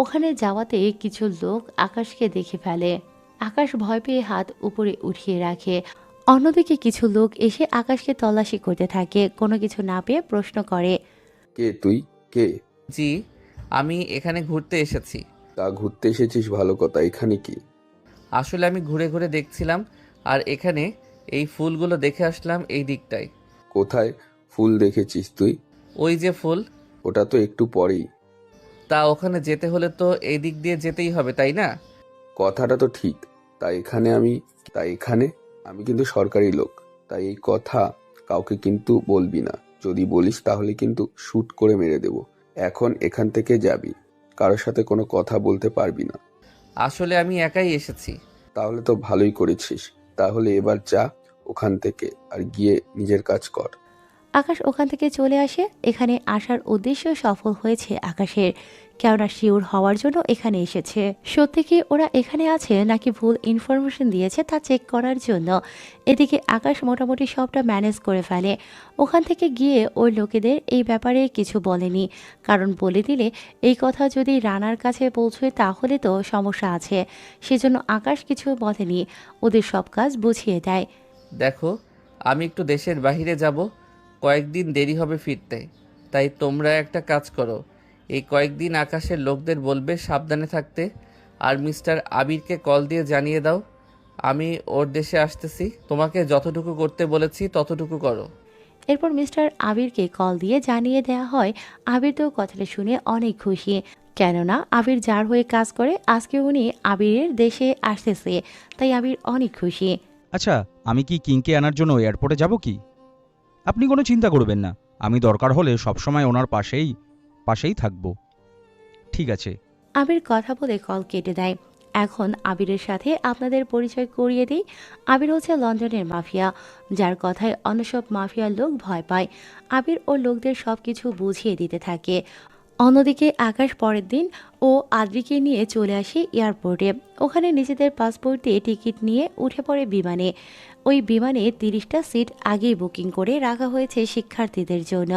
ওখানে যাওয়াতে কিছু লোক আকাশকে দেখে ফেলে। আকাশ ভয় পেয়ে হাত উপরে উঠিয়ে রাখে। অন্যদিকে কিছু লোক এসে আকাশকে তল্লাশি করতে থাকে। কোনো কিছু না পেয়ে প্রশ্ন করে, কে তুই? কে? জি, আমি এখানে ঘুরতে এসেছি। তা ঘুরতে এসেছিস ভালো কথা, এখানে কি? আসলে আমি ঘুরে ঘুরে দেখছিলাম, আর এখানে এই ফুলগুলো দেখে আসলাম এই দিকটায়। কোথায় ফুল দেখেছিস তুই? ওই যে ফুল। ওটা তো একটু পরেই। তা ওখানে যেতে হলে তো এই দিক দিয়ে যেতেই হবে, তাই না? কথাটা তো ঠিক। তাই এখানে আমি কিন্তু সরকারি লোক, তাই এই কথা কাউকে কিন্তু বলবি না। যদি বলিস তাহলে কিন্তু শুট করে মেরে দেব। এখন এখান থেকে যাবি, কারোর সাথে কোনো কথা বলতে পারবি না। আসলে আমি একাই এসেছি। তাহলে তো ভালোই করেছিস। তাহলে এবার যা ওখান থেকে, আর গিয়ে নিজের কাজ কর। আকাশ ওখান থেকে চলে আসে। এখানে আসার উদ্দেশ্য সফল হয়েছে আকাশের, কেননা শিওর হওয়ার জন্য এখানে এসেছে সত্যি কি ওরা এখানে আছে নাকি ভুল ইনফরমেশন দিয়েছে তা চেক করার জন্য। এদিকে আকাশ মোটামুটি সবটা ম্যানেজ করে ফেলে। ওখান থেকে গিয়ে ওই লোকেদের এই ব্যাপারে কিছু বলেনি, কারণ বলে দিলে এই কথা যদি রানার কাছে পৌঁছয় তাহলে তো সমস্যা আছে। সেজন্য আকাশ কিছু বলেনি, ওদের সব কাজ বুঝিয়ে দেয়। দেখো, আমি একটু দেশের বাইরে যাব, কয়েকদিন দেরি হবে ফিরতে। তাই তোমরা একটা কাজ করো, এই কয়েকদিন আকাশের লোকদের বলবে সাবধানে থাকতে, আর মিস্টার আবিরকে কল দিয়ে জানিয়ে দাও আমি ওর দেশে আসতেছি। তোমাকে যতটুকু করতে বলেছি ততটুকু করো। এরপর মিস্টার আবিরকে কল দিয়ে জানিয়ে দেওয়া হয়। আবির তো কথাটা শুনে অনেক খুশি, কেননা আবির যার হয়ে কাজ করে আজকে উনি আবিরের দেশে আসতেছে, তাই আবির অনেক খুশি। আচ্ছা, আমি কি কিংকে আনার জন্য এয়ারপোর্টে যাব কি? আপনি কোনো চিন্তা করবেন না, আমি দরকার হলে সবসময় ওনার পাশেই থাকব। ঠিক আছে। আবির কথা বলে কল কেটে দেয়। এখন আবিরের সাথে আপনাদের পরিচয় করিয়ে দিই। আবির হচ্ছে লন্ডনের মাফিয়া, যার কথায় অন্য সব মাফিয়ার লোক ভয় পায়। আবির ও লোকদের সব কিছু বুঝিয়ে দিতে থাকে। অন্যদিকে আকাশ পরের দিন ও আদ্রিকে নিয়ে চলে আসে এয়ারপোর্টে। ওখানে নিজেদের পাসপোর্ট দিয়ে টিকিট নিয়ে উঠে পড়ে বিমানে। ওই বিমানে 30টা সিট আগেই বুকিং করে রাখা হয়েছে শিক্ষার্থীদের জন্য।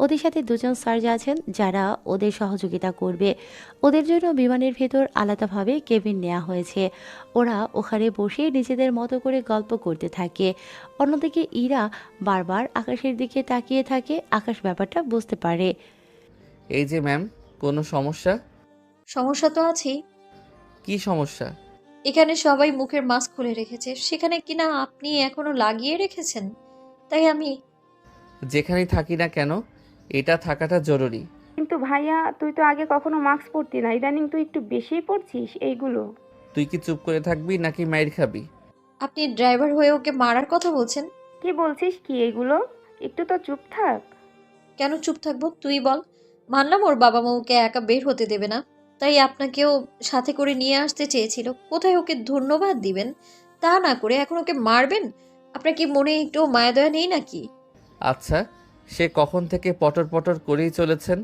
ওদের সাথে 2জন স্যার আছেন যারা ওদের সহযোগিতা করবে। ওদের জন্য বিমানের ভেতর আলাদাভাবে কেবিন নেওয়া হয়েছে। ওরা ওখানে বসে নিজেদের মতো করে গল্প করতে থাকে। অন্যদিকে ইরা বারবার আকাশের দিকে তাকিয়ে থাকে। আকাশ ব্যাপারটা বুঝতে পারে। এই যে ম্যাম, কোনো সমস্যা? সমস্যা তো আছেই। কি সমস্যা? এখানে সবাই মুখের মাস্ক খুলে রেখেছে, সেখানে কিনা আপনি এখনো লাগিয়ে রেখেছেন। তাই আমি যেখানেই থাকি না কেন এটা থাকাটা জরুরি। কিন্তু ভাইয়া তুই তো আগে কখনো মাস্ক পরতি না, ইদানিং তুই একটু বেশিই পরছিস এইগুলো। তুই কি চুপ করে থাকবি নাকি মাইর খাবি? আপনি ড্রাইভার হয়ে ওকে মারার কথা বলছেন? কি বলছিস কি এগুলো? একটু তো চুপ থাক। কেন চুপ থাকবো তুই বল। মানলাম ওর বাবা মা ওকে একা বের হতে দেবে না, তাই আপনাকেও সাথে করে নিয়ে আসতে চেয়েছিল। কোথায় ওকে ধন্যবাদ দিবেন তা না করে এখন ওকে মারবেন? আপনার কি মনে একটু মায়া দয়া নেই নাকি? আচ্ছা, সে কখন থেকে পটর পটর করেই চলেছেন।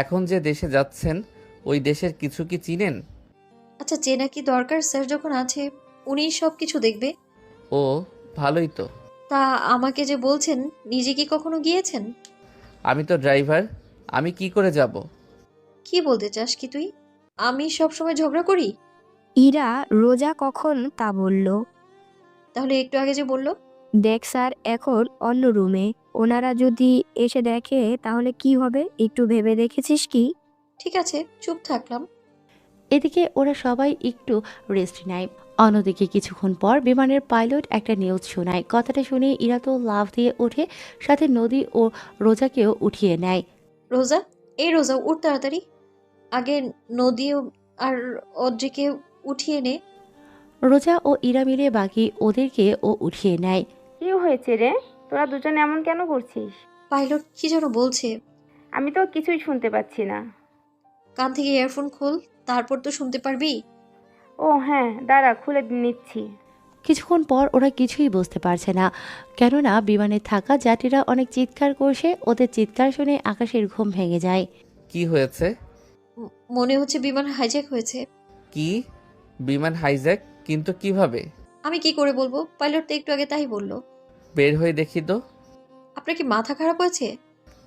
এখন যে দেশে যাচ্ছেন ওই দেশের কিছু কি চিনেন? আচ্ছা, চেনা কি দরকার? স্যার যখন আছে উনিই সব কিছু দেখবে। ও ভালোই তো। তা আমাকে যে বলছেন, নিজে কি কখনো গিয়েছেন? আমি তো ড্রাইভার, আমি কি করে যাব? কি বলতে চাস কি তুই? আমি সব সময় ঝগড়া করি? ইরা রোজা কখন তা বলল? তাহলে একটু আগে যে বললো। দেখ স্যার, এখন অন্য রুমে। ওনারা যদি এসে দেখে তাহলে কি হবে একটু ভেবে দেখেছিস কি? ঠিক আছে, চুপ থাকলাম। এদিকে ওরা সবাই একটু রেস্ট নেয়। অন্যদিকে কিছুক্ষণ পর বিমানের পাইলট একটা নিউজ শোনায়। কথাটা শুনে ইরা তো লাফ দিয়ে ওঠে, সাথে নদী ও রোজাকেও উঠিয়ে নেয়। রোজা, এই রোজা উঠ তাড়াতাড়ি। আগে নদী আর অদ্রিকে উঠিয়ে নে। রোজা ও ইরা মিলে বাকি ওদেরকে ও উঠিয়ে নেয়। কি হয়েছে রে? তোরা দুজনে এমন কেন করছিস? পাইলট কি যেন বলছে। আমি তো কিছুই শুনতে পাচ্ছি না। কান থেকে ইয়ারফোন খোল, তারপর তো শুনতে পারবি। ও হ্যাঁ, দাঁড়া, খুলে নিচ্ছি। কিছুক্ষণ পর ওরা কিছুই বুঝতে পারছে না, কেননা বিমানে থাকা যাত্রীরা অনেক চিৎকার করছে। ওদের চিৎকার শুনে আকাশের ঘুম ভেঙে যায়। কি হয়েছে? মনে হচ্ছে বিমান হাইজ্যাক হয়েছে। কি? বিমান হাইজ্যাক? কিন্তু কিভাবে? আমি কি করে বলবো? পাইলট তো একটু আগে তাই বলল। বের হয়ে দেখি তো। আপনার কি মাথা খারাপ হয়েছে?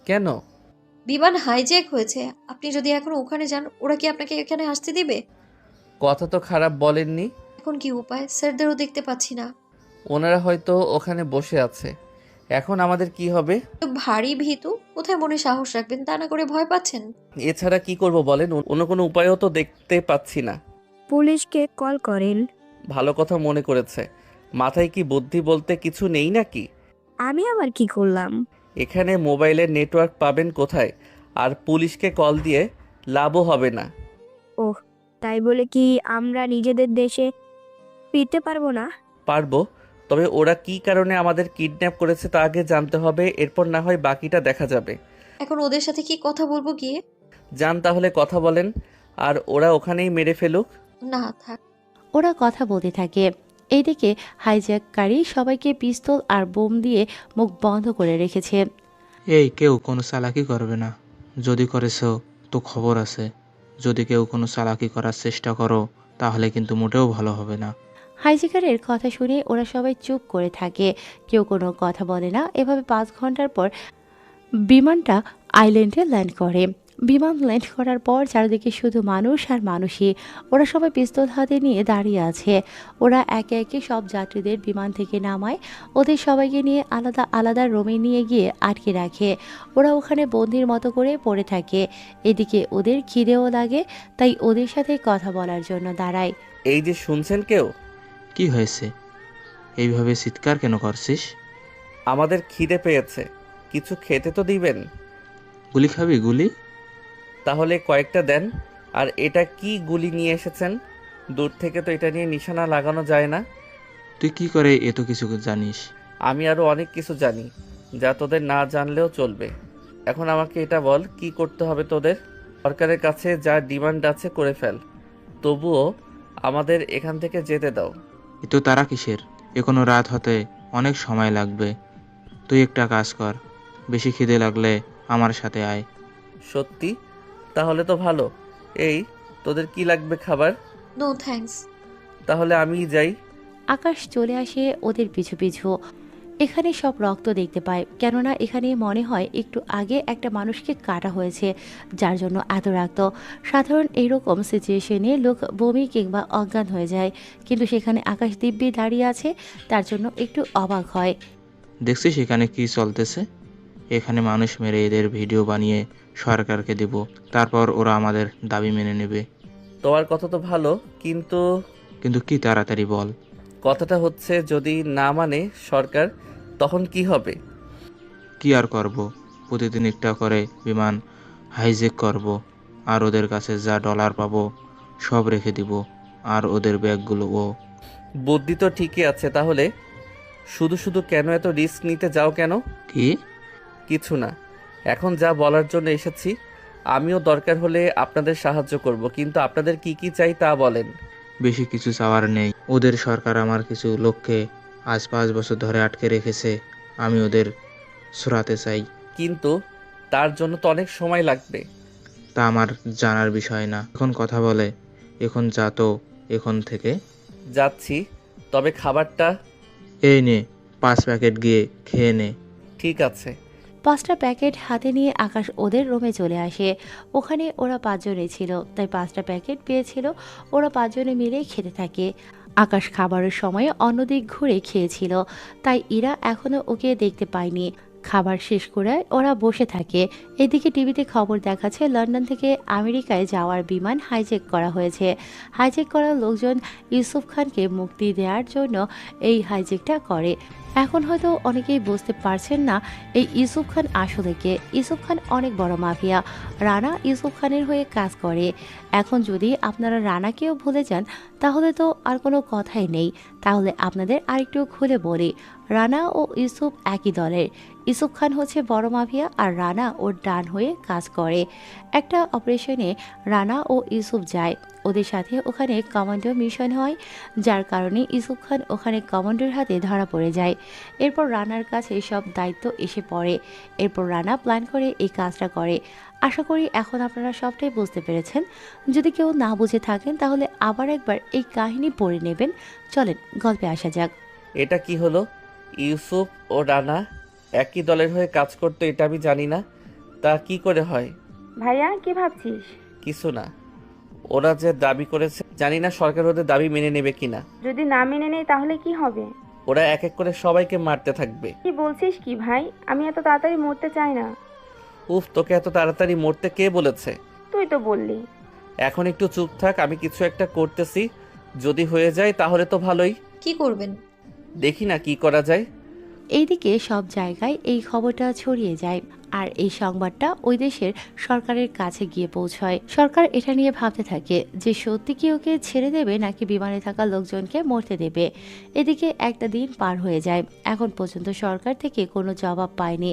কেন? বিমান হাইজ্যাক হয়েছে। আপনি যদি এখন ওখানে যান, ওরা কি আপনাকে এখানে আসতে দিবে? কথা তো খারাপ বলেননি। এখন কি উপায়? স্যারদেরও দেখতে পাচ্ছি না। ওনারা হয়তো ওখানে বসে আছে। এখন আমাদের কি হবে? তো ভারী ভীতু, কোথায় মনে সাহস রাখবেন? তা না করে ভয় পাচ্ছেন। এছাড়া কি করব বলেন? অন্য কোনো উপায়ও তো দেখতে পাচ্ছি না। পুলিশকে কল করেন। ভালো কথা মনে করেছে। মাথায় কি বুদ্ধি বলতে কিছু নেই নাকি? আমি আবার কি করলাম? এখানে মোবাইলের নেটওয়ার্ক পাবেন কোথায়? আর পুলিশকে কল দিয়ে লাভও হবে না। ওহ, তাই বলে কি আমরা নিজেদের দেশে ফিরতে পারবো না? পারবো, তবে ওরা কি কারণে আমাদের কিডন্যাপ করেছে তা আগে জানতে হবে, এরপর না হয় বাকিটা দেখা যাবে। এখন ওদের সাথে কি কথা বলবো গিয়ে? যান তাহলে কথা বলেন, আর ওরা ওখানেই মেরে ফেলুক। না থাক। ওরা কথা বলতে থাকে। এইদিকে হাইজ্যাককারী সবাইকে পিস্তল আর বোম দিয়ে মুখ বন্ধ করে রেখেছে। এই কেউ কোনো চালাকি করবে না। যদি করেছো তো খবর আছে। যদি কেউ কোনো চালাকি করার চেষ্টা করো তাহলে কিন্তু মোটেও ভালো হবে না। হাইজ্যাকারের কথা শুনে ওরা সবাই চুপ করে থাকে, কেউ কোনো কথা বলে না। এভাবে 5 ঘন্টার পর বিমানটা আইল্যান্ডে ল্যান্ড করে। বিমান ল্যান্ড করার পর চারিদিকে শুধু মানুষ আর মানুষই। ওরা সবাই পিস্তল হাতে নিয়ে দাঁড়িয়ে আছে। ওরা একে একে সব যাত্রীদের বিমান থেকে নামায়। ওদের সবাইকে নিয়ে আলাদা আলাদা রুমে নিয়ে গিয়ে আটকে রাখে। ওরা ওখানে বন্দির মতো করে পড়ে থাকে। এদিকে ওদের খিদেও লাগে, তাই ওদের সাথে কথা বলার জন্য দাঁড়ায়। এই যে শুনছেন কেউ? কি হয়েছে? এইভাবে চিৎকার কেন করছিস? আমাদের খিদে পেয়েছে, কিছু খেতে তো দিবেন। গুলি খাবি? গুলি? তাহলে কয়েকটা দেন। আর এটা কি গুলি নিয়ে এসেছেন? দূর থেকে তো এটা নিয়ে নিশানা লাগানো যায় না। তুই কি করে এত কিছু জানিস? আমি আরো অনেক কিছু জানি, যা তোদের না জানলেও চলবে। এখন আমাকে এটা বল, কি করতে হবে তোদের? সরকারের কাছে যা ডিমান্ড আছে করে ফেল, তবুও আমাদের এখান থেকে যেতে দাও। এত তারা কিসের? এখনো রাত হতে অনেক সময় লাগবে। তুই একটা কাজ কর, বেশি খিদে লাগলে আমার সাথে আয়। সত্যি? তাহলে তো ভালো। এই, তোদের কি লাগবে খাবার? No thanks. তাহলে আমিই যাই। আকাশ চলে আসে ওদের পিছু পিছু। এখানে সব রক্ত দেখতে পায়, কেননা এখানে মনে হয় একটু আগে একটা মানুষকে কাটা হয়েছে, যার জন্য এত রক্ত। সাধারণ এইরকম সিচুয়েশনে লোক বমি কিংবা অজ্ঞান হয়ে যায়, কিন্তু সেখানে আকাশ দিব্যি দাঁড়িয়ে আছে, তার জন্য একটু অবাক হয়। দেখছিস এখানে কি চলতেছে? এখানে মানুষ মেরে এদের ভিডিও বানিয়ে সরকারকে দেব, তারপর ওরা আমাদের দাবি মেনে নেবে। তোমার কথা তো ভালো, কিন্তু কিন্তু কি? তাড়াতাড়ি বল। কথাটা হচ্ছে, যদি না মানে সরকার, তখন কি হবে? কি আর করব? প্রতিদিন একটা করে বিমান হাইজ্যাক করব, আর ওদের কাছে যা ডলার পাবো সব রেখে দিব, আর ওদের ব্যাগগুলোও। বুদ্ধি তো ঠিকই আছে, তাহলে শুধু শুধু কেন এত রিস্ক নিতে যাও কেন? কি? কিছু না, এখন যা বলার জন্য এসেছি। আমিও দরকার হলে আপনাদের সাহায্য করব, কিন্তু আপনাদের কি কি চাই তা বলেন। বেশি কিছু চাওয়ার নেই। ওদের সরকার আমার কিছু লোককে আজ 5 বছর ধরে আটকে রেখেছে, আমি ওদের সরাতে চাই। কিন্তু তার জন্য তো অনেক সময় লাগবে। তা আমার জানার বিষয় না। এখন কথা বলে, এখন যা তো এখন থেকে। যাচ্ছি, তবে খাবারটা এই নে 5 প্যাকেট গিয়ে খেয়ে নে। ঠিক আছে। 5টা প্যাকেট হাতে নিয়ে আকাশ ওদের রুমে চলে আসে। ওখানে ওরা 5 জনে ছিল, তাই 5টা প্যাকেট পেয়েছিল। ওরা 5 জনে মিলে খেতে থাকে। আকাশ খাবারের সময় অন্যদিক ঘুরে খেয়েছিল, তাই ইরা এখনো ওকে দেখতে পায়নি। খাবার শেষ করে ওরা বসে থাকে। এদিকে টিভিতে খবর দেখাচ্ছে লন্ডন থেকে আমেরিকায় যাওয়ার বিমান হাইজ্যাক করা হয়েছে। হাইজ্যাক করা লোকজন ইউসুফ খানকে মুক্তি দেওয়ার জন্য এই হাইজ্যাকটা করে। এখন হয়তো অনেকেই বুঝতে পারছেন না এই ইউসুফ খান আসলে কে। ইউসুফ খান অনেক বড় মাফিয়া। রানা ইউসুফ খানের হয়ে কাজ করে। এখন যদি আপনারা রানাকেও ভুলে যান তাহলে তো আর কোনো কথাই নেই। তাহলে আপনাদের আরেকটু খুলে বলি, রানা ও ইউসুফ একই দলের। ইউসুফ খান হচ্ছে বড় মাফিয়া আর রানা ওর ডান হয়ে কাজ করে। একটা অপারেশনে রানা ও ইউসুফ যায়, ওদের সাথে ওখানে কমান্ডো মিশন হয়, যার কারণে ইউসুফ খান ওখানে কমান্ডোর হাতে ধরা পড়ে যায়। এরপর রানার কাছে সব দায়িত্ব এসে পড়ে। এরপর রানা প্ল্যান করে এই কাজটা করে। আশা করি এখন আপনারা সবটাই বুঝতে পেরেছেন। যদি কেউ না বুঝে থাকেন তাহলে আবার একবার এই কাহিনী পড়ে নেবেন। চলেন গল্পে আসা যাক। এটা কি হলো? ইউসুফ ও রানা একই দলের হয়ে কাজ করতো, এটা আমি জানি না। তা কি করে হয়? ভাইয়া কি ভাবছিস? কিছু না। ওরা যে দাবি করেছে, জানি না সরকার ওদের দাবি মেনে নেবে কিনা। যদি না মেনে নেই তাহলে কি হবে? ওরা এক এক করে সবাইকে মারতে থাকবে। কি বলছিস কি ভাই? আমি এত তাড়াতাড়ি মরতে চাই না। উফ, তোকে এত তাড়াতাড়ি মরতে কে বলেছে? তুই তো বললি। এখন একটু চুপ থাক, আমি কিছু একটা করতেছি। যদি হয়ে যায় তাহলে তো ভালোই। কি করবেন? দেখি না কি করা যায়। এইদিকে সব জায়গায় এই খবরটা ছড়িয়ে যায় আর এই সংবাদটা ওই দেশের সরকারের কাছে গিয়ে পৌঁছয়। সরকার এটা নিয়ে ভাবতে থাকে যে সত্যি কি ওকে ছেড়ে দেবে নাকি বিমানে থাকা লোকজনকে মরতে দেবে। এদিকে একটা দিন পার হয়ে যায়, এখন পর্যন্ত সরকার থেকে কোনো জবাব পায়নি।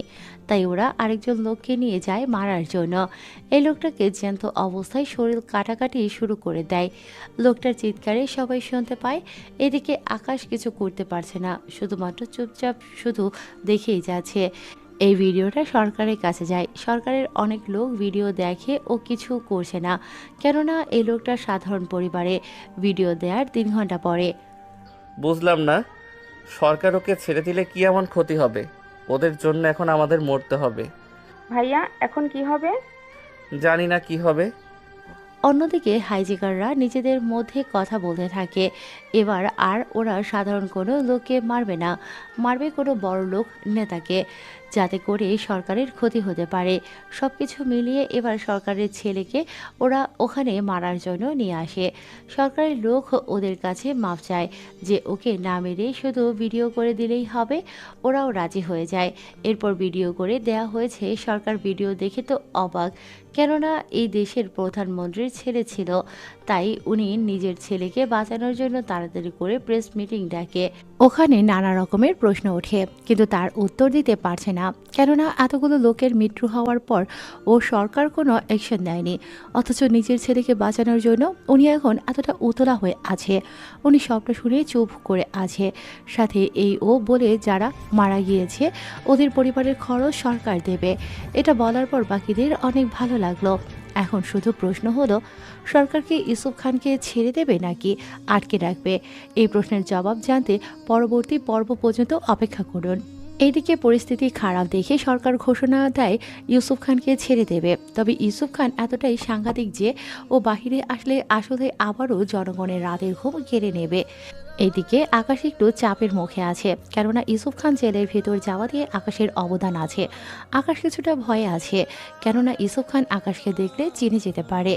তাই ওরা আরেকজন লোককে নিয়ে যায় মারার জন্য। এই লোকটাকে জ্যান্ত অবস্থায় শরীর কাটাকাটি শুরু করে দেয়। লোকটার চিৎকারে সবাই শুনতে পায়। এদিকে আকাশ কিছু করতে পারছে না, শুধুমাত্র চুপচাপ শুধু দেখেই যাচ্ছে। এই ভিডিওটা সরকারের কাছে যায়। সরকারের অনেক লোক ভিডিও দেখে ও কিছু করছে না, কেননা এই লোকটা সাধারণ পরিবারে। ভিডিও দেওয়ার 3 ঘন্টা পরে। বুঝলাম না, সরকার ওকে ছেড়ে দিলে কি এমন ক্ষতি হবে? ওদের জন্য এখন আমাদের মরতে হবে। ভাইয়া এখন কি হবে? জানি না কি হবে। অন্যদিকে হাইজ্যাকাররা নিজেদের মধ্যে কথা বলতে থাকে। এবার আর ওরা সাধারণ কোনো লোককে মারবে না, মারবে কোনো বড় লোক নেতাকে, যাতে করে সরকারের ক্ষতি হতে পারে। সব কিছু মিলিয়ে এবার সরকারের ছেলেকে ওরা ওখানে মারার জন্য নিয়ে আসে। সরকারের লোক ওদের কাছে মাফ চায় যে ওকে না মেরে শুধু ভিডিও করে দিলেই হবে। ওরাও রাজি হয়ে যায়। এরপর ভিডিও করে দেয়া হয়েছে। সরকার ভিডিও দেখে তো অবাক, কেননা এই দেশের প্রধানমন্ত্রীর ছেলে ছিল, তাই উনি নিজের ছেলেকে বাঁচানোর জন্য তাড়াতাড়ি করে প্রেস মিটিং ডাকে। ওখানে নানা রকমের প্রশ্ন ওঠে, কিন্তু তার উত্তর দিতে পারছে না, কেননা এতগুলো লোকের মৃত্যু হওয়ার পর ও সরকার কোনো অ্যাকশন নেয়নি। অথচ নিজের ছেলেকে বাঁচানোর জন্য উনি এখন এতটা উতলা হয়ে আছে। উনি সবটা শুনে চুপ করে আছে। সাথে এই ও বলে যারা মারা গিয়েছে ওদের পরিবারের খরচ সরকার দেবে। এটা বলার পর বাকিদের অনেক ভালো লাগলো। এখন শুধু প্রশ্ন হলো, সরকারকে ইউসুফ খানকে ছেড়ে দেবে নাকি আটকে রাখবে? এই প্রশ্নের জবাব জানতে পরবর্তী পর্ব পর্যন্ত অপেক্ষা করুন। এইদিকে পরিস্থিতি খারাপ দেখে সরকার ঘোষণা দেয় ইউসুফ খানকে ছেড়ে দেবে। তবে ইউসুফ খান এতটাই সাংঘাতিক যে ও বাহিরে আসলে আবারও জনগণের রাতের ঘুম কেড়ে নেবে। এইদিকে আকাশ একটু চাপের মুখে আছে, কেননা ইউসুফ খান জেলের ভেতর যাওয়া দিয়ে আকাশের অবদান আছে। আকাশ কিছুটা ভয়ে আছে, কেননা ইউসুফ খান আকাশকে দেখলে চিনে যেতে পারে,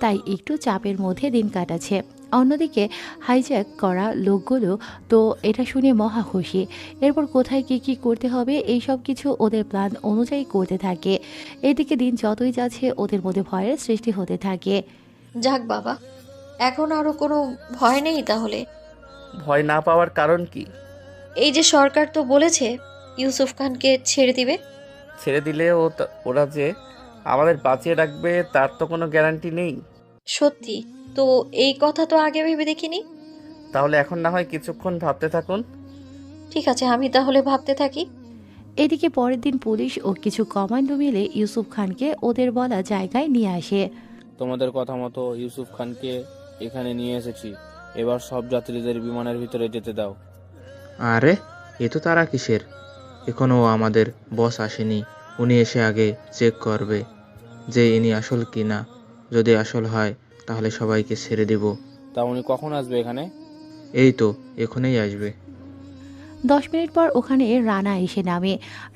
তাই একটু চাপের মধ্যে দিন কাটাচ্ছে। অন্যদিকে হাইজ্যাক করা লোকগুলো তো এটা শুনে মহা খুশি। এরপর কোথায় কি করতে হবে এই সব কিছু ওদের প্ল্যান অনুযায়ী করতে থাকে। এদিকে দিন যতই যাচ্ছে ওদের মধ্যে ভয়ের সৃষ্টি হতে থাকে। যাক বাবা, এখন আরো কোনো ভয় নেই তাহলে। ভয় না পাওয়ার কারণ কি? এই যে সরকার তো বলেছে ইউসুফ খানকে ছেড়ে দিবে। ছেড়ে দিলে ওরা যে আমাদের বাঁচিয়ে রাখবে তার তো কোনো গ্যারান্টি নেই। সত্যি তো, এই কথা তো আগে ভেবে দেখিনি। তাহলে এখন না হয় কিছুক্ষণ ভাবতে থাকুন। ঠিক আছে, আমি তাহলে ভাবতে থাকি। এদিকে পরের দিন পুলিশ ও কিছু কমান্ডো মিলে ইউসুফ খানকে ওদের বলা জায়গায় নিয়ে আসে। তোমাদের কথা মতো ইউসুফ খানকে এখানে নিয়ে এসেছি। এবার সব যাত্রীদের বিমানের ভিতরে যেতে দাও। আরে এ তো তারা কিসের? এখনো আমাদের বস আসেনি। উনি এসে আগে চেক করবে যে ইনি আসল কি না। যদি আসল হয় তাহলে সবাইকে ছেড়ে দেব। তা উনি কখন আসবে এখানে? এই তো এখনই আসবে। 10 মিনিট পর ওখানে রানা এসে নামে।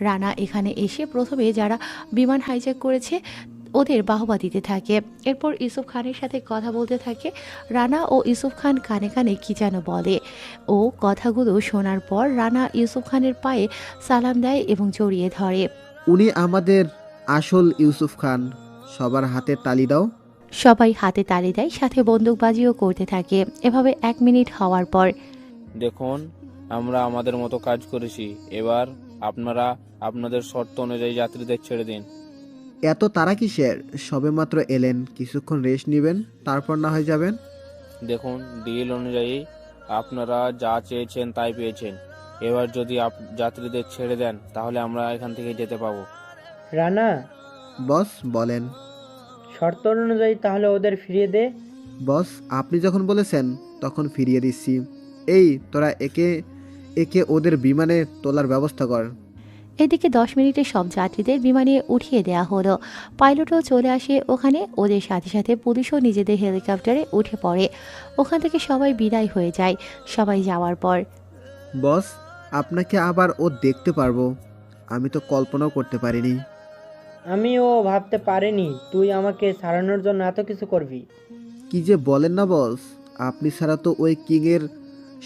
রানা এখানে এসে প্রথমে যারা বিমান হাইজ্যাক করেছে ওদের বাহবা দিতে থাকে। এরপর ইউসুফ খানের সাথে কথা বলতে থাকে। রানা ও ইউসুফ খান কানে কানে কি যেন বলে। ও কথাগুলো শোনার পর রানা ইউসুফ খানের পায়ে সালাম দেয় এবং জড়িয়ে ধরে। উনি আমাদের আসল ইউসুফ খান, সবার হাতে তালি দাও। সবাই হাতে তালি দেয়, সাথে বন্দুকবাজিও করতে থাকে। এভাবে 1 মিনিট হওয়ার পর দেখুন, আমরা আমাদের মতো কাজ করেছি, এবার আপনারা আপনাদের শর্ত অনুযায়ী যাত্রীদের ছেড়ে দিন। এত তারা কিসের? সবেমাত্র এলেন, কিছুক্ষণ রেস্ট নেবেন, তারপর না হয় যাবেন। দেখুন, ডিল অনুযায়ী আপনারা যা চেয়েছেন তাই পেয়েছেন। এবার যদি যাত্রীদের ছেড়ে দেন তাহলে আমরা এখান থেকে যেতে পাবো। রানা, বস বলেন। শর্ত অনুযায়ী তাহলে ওদের ফিরিয়ে দে। বস, আপনি যখন বলেছেন তখন ফিরিয়ে দিচ্ছি। এই তোরা একে একে ওদের বিমানে তোলার ব্যবস্থা কর। এদিকে 10 মিনিটে সব যাত্রীদের বিমানে উঠিয়ে দেওয়া হলো। পাইলটও চলে আসে ওখানে। ওদের সাথে সাথে পুলিশও নিজেদের হেলিকপ্টারে উঠে পড়ে। ওখান থেকে সবাই বিদায় হয়ে যায়। সবাই যাওয়ার পর বস, আপনাকে আবার ও দেখতে পারবো, আমি তো কল্পনাও করতে পারিনি। আমিও ভাবতে পারিনি তুই আমাকে সারানোর জন্য এত কিছু করবি। কি যে বলেন না বস, আপনি ছাড়া তো ওই কিংয়ের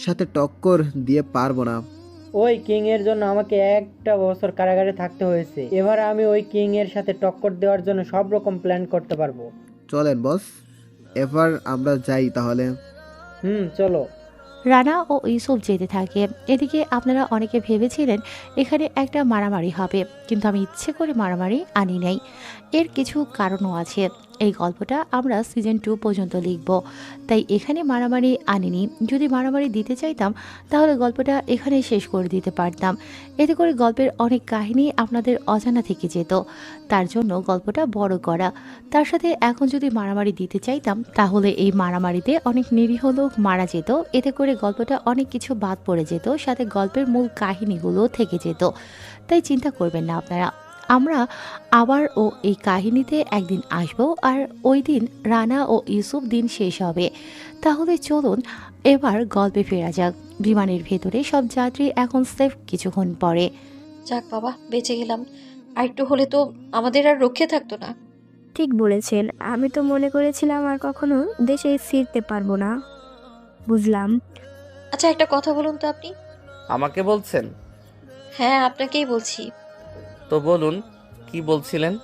সাথে টক্কর দিয়ে পারবো না। ওই কিং এর জন্য আমাকে 1 বছর কারাগারে থাকতে হয়েছে। এবার আমি ওই কিং এর সাথে টক্কর দেওয়ার জন্য সব রকম প্ল্যান করতে পারবো। চলেন বস, এবার আমরা যাই তাহলে। চলো। রানা ও ইউসুফ যেতে থাকে। এদিকে আপনারা অনেকে ভেবেছিলেন এখানে একটা মারামারি হবে, কিন্তু আমি ইচ্ছে করে মারামারি আনি নাই। এর কিছু কারণও আছে। এই গল্পটা আমরা সিজন 2 পর্যন্ত লিখব, তাই এখানে মারামারি আনিনি। যদি মারামারি দিতে চাইতাম তাহলে গল্পটা এখানে শেষ করে দিতে পারতাম। এতে করে গল্পের অনেক কাহিনী আপনাদের অজানা থেকে যেত। তার জন্য গল্পটা বড় করা। তার সাথে এখন যদি মারামারি দিতে চাইতাম তাহলে এই মারামারিতে অনেক নিরীহ লোক মারা যেত। এতে করে গল্পটা অনেক কিছু বাদ পড়ে যেত, সাথে গল্পের মূল কাহিনীগুলো থেকে যেত। তাই চিন্তা করবেন না আপনারা। আমরা আবার এই কাহিনীতে একদিন আসব, আর ওই দিন রানা ও ইউসুফ দিন শেষ হবে। তাহলে চলুন এবার গল্পে ফেরা যাক। বিমানের ভেতরে সব যাত্রী এখন সেফ কিছুক্ষণ পরে। যাক বাবা, বেঁচে গেলাম। আর একটু হলে তো আমাদের আর রক্ষে থাকতো না। ঠিক বলেছেন, আমি তো মনে করেছিলাম আর কখনো দেশে ফিরতে পারবো না। বুঝলাম। আচ্ছা, একটা কথা বলুন তো আপনি। আমাকে বলছেন? হ্যাঁ, আপনাকেই বলছি। তো বলুন, কি বলছিলেন?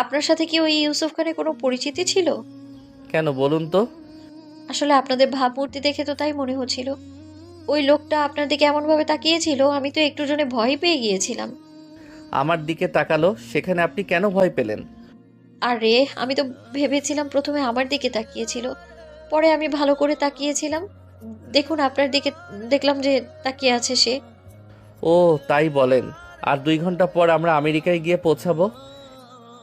আপনার সাথে কি ওই ইউসুফ খানের কোনো পরিচিতি ছিল? কেন বলুন তো? আসলে আপনাদের ভাবমূর্তি দেখে তো তাই মনে হচ্ছিল। ওই লোকটা আপনার দিকে এমনভাবে তাকিয়েছিল, আমি তো একটু জন্য ভয় পেয়ে গিয়েছিলাম। আমার দিকে তাকালো, সেখানে আপনি কেন ভয় পেলেন? আরে, আমি তো ভেবেছিলাম প্রথমে আমার দিকে তাকিয়েছিল, পরে আমি ভালো করে তাকিয়েছিলাম, দেখুন আপনার দিকে, দেখলাম যে তাকিয়ে আছে সে। ও তাই বলেন। আর 2 ঘন্টা পর আমরা আমেরিকায় গিয়ে পৌঁছাবো।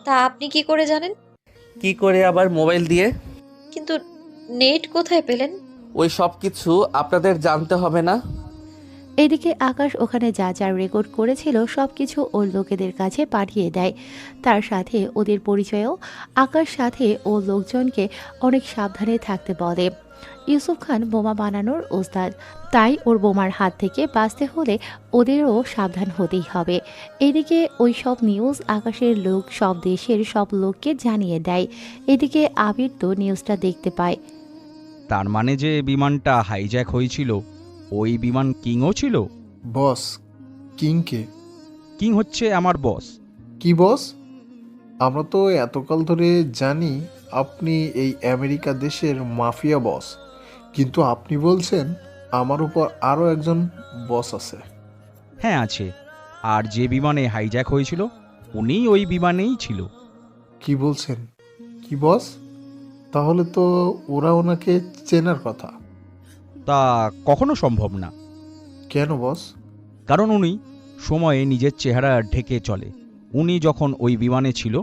তা আপনি কি করে জানেন? কি করে আবার? মোবাইল দিয়ে। কিন্তু নেট কোথায় পেলেন? ওই সব কিছু আপনাদের জানতে হবে না। এদিকে আকাশ ওখানে যা যা রেকর্ড করেছিল সব কিছু ওর লোকেদের কাছে পাঠিয়ে দেয়। তার সাথে ওদের পরিচয়ও। আকাশ সাথে ও লোকজনকে অনেক সাবধানে থাকতে বলে। ইউসুফ খান বোমা বানানোর ওস্তাদ, তাই ওর বোমার হাত থেকে বাঁচতে হলে ওদেরও সাবধান হতেই হবে। এদিকে ওই সব নিউজ আকাশের লোক সব দেশের সব লোককে জানিয়ে দেয়। এদিকে আবির তো নিউজটা দেখতে পায়। তার মানে যে বিমানটা হাইজ্যাক হয়েছিল ওই বিমান কিংও ছিল? বস, কিংকে? কিং হচ্ছে আমার বস। কি বস? আমরা তো এতকাল ধরে জানি আপনি এই আমেরিকা দেশের মাফিয়া বস, কিন্তু আপনি বলছেন আমার উপর আরও একজন বস আছে। হ্যাঁ আছে, আর যে বিমানে হাইজ্যাক হয়েছিল উনি ওই বিমানেই ছিল। কি বলছেন? কি বস? তাহলে তো ওরা ওনাকে চেনার কথা। তা কখনো সম্ভব না। কেন বস? কারণ উনি সময়ে নিজের চেহারা ঢেকে চলে। উনি যখন ওই বিমানে ছিল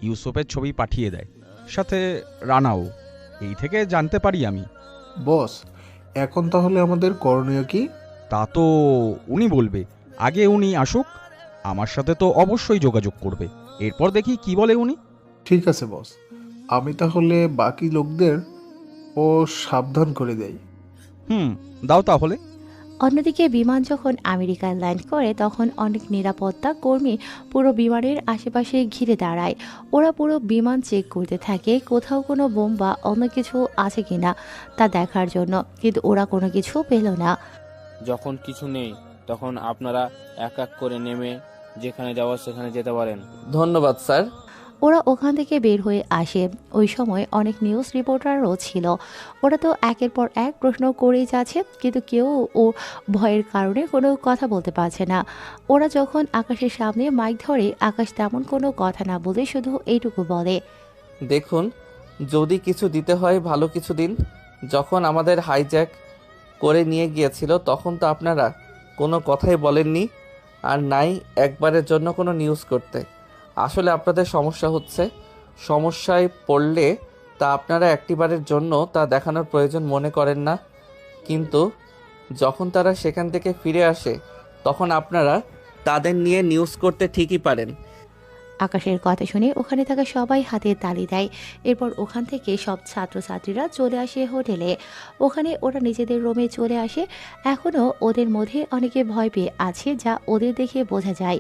ইউসুফের ছবি পাঠিয়ে দেয়, সাথে রানাও। এই থেকে জানতে পারি আমি। বস, এখন তাহলে আমাদের করণীয় কি? তা তো উনি বলবে, আগে উনি আসুক, আমার সাথে তো অবশ্যই যোগাযোগ করবে। এরপর দেখি কি বলে উনি। ঠিক আছে বস, আমি তাহলে বাকি লোকদের ও সাবধান করে দেই। দাও তাহলে। অন্যদিকে বিমান যখন আমেরিকায় ল্যান্ড করে তখন অনেক নিরাপত্তা কর্মী পুরো বিমানের আশেপাশে ঘিরে দাঁড়ায়। ওরা পুরো বিমান চেক করতে থাকে কোথাও কোনো বোম বা অন্য কিছু আছে কিনা তা দেখার জন্য, কিন্তু ওরা কোনো কিছু পেল না। যখন কিছু নেই তখন আপনারা এক এক করে নেমে যেখানে যাওয়ার সেখানে যেতে পারেন। ধন্যবাদ স্যার। ওরা ওখান থেকে বের হয়ে আসে। ওই সময় অনেক নিউজ রিপোর্টারও ছিল। ওরা তো একের পর এক প্রশ্ন করেই যাচ্ছে, কিন্তু কেউ ও ভয়ের কারণে কোনো কথা বলতে পারছে না। ওরা যখন আকাশের সামনে মাইক ধরে, আকাশ তেমন কোনো কথা না বলে শুধু এইটুকু বলে, দেখুন, যদি কিছু দিতে হয় ভালো কিছু দিন। যখন আমাদের হাইজ্যাক করে নিয়ে গিয়েছিল তখন তো আপনারা কোনো কথাই বলেননি, আর নাই একবারের জন্য কোনো নিউজ করতে। আসলে আপনাদের সমস্যা হচ্ছে, সমস্যায় পড়লে তা আপনারা একটিবারের জন্য তা দেখানোর প্রয়োজন মনে করেন না, কিন্তু যখন তারা সেখান থেকে ফিরে আসে তখন আপনারা তাদের নিয়ে নিউজ করতে ঠিকই পারেন। আকাশের কথা শুনে ওখানে থাকা সবাই হাতে তালি দেয়। এরপর ওখান থেকে সব ছাত্রছাত্রীরা চলে আসে হোটেলে। ওখানে ওরা নিজেদের রুমে চলে আসে। এখনও ওদের মধ্যে অনেকে ভয় পেয়ে আছে, যা ওদের দেখে বোঝা যায়।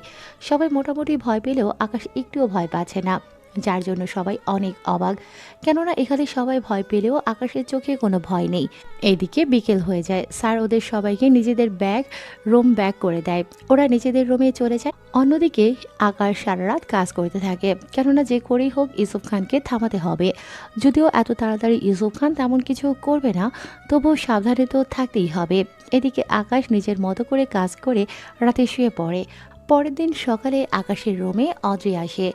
সবাই মোটামুটি ভয় পেলেও আকাশ একটুও ভয় পাচ্ছে না, যার জন্য সবাই অনেক অবাক। কেননা এখানে সবাই ভয় পেলেও আকাশের চোখে কোনো ভয় নেই। এইদিকে বিকেল হয়ে যায়। স্যার ওদের সবাইকে নিজেদের রুম ব্যাগ করে দেয়। ওরা নিজেদের রুমে চলে যায়। অন্যদিকে আকাশ সারা রাত কাজ করতে থাকে, কেননা যে করেই হোক ইউসুফ খানকে থামাতে হবে। যদিও এত তাড়াতাড়ি ইউসুফ খান তেমন কিছু করবে না, তবুও সাবধানে তো থাকতেই হবে। এদিকে আকাশ নিজের মতো করে কাজ করে রাতে শুয়ে পড়ে। পরের দিন সকালে আকাশের রুমে অদ্রি আসে।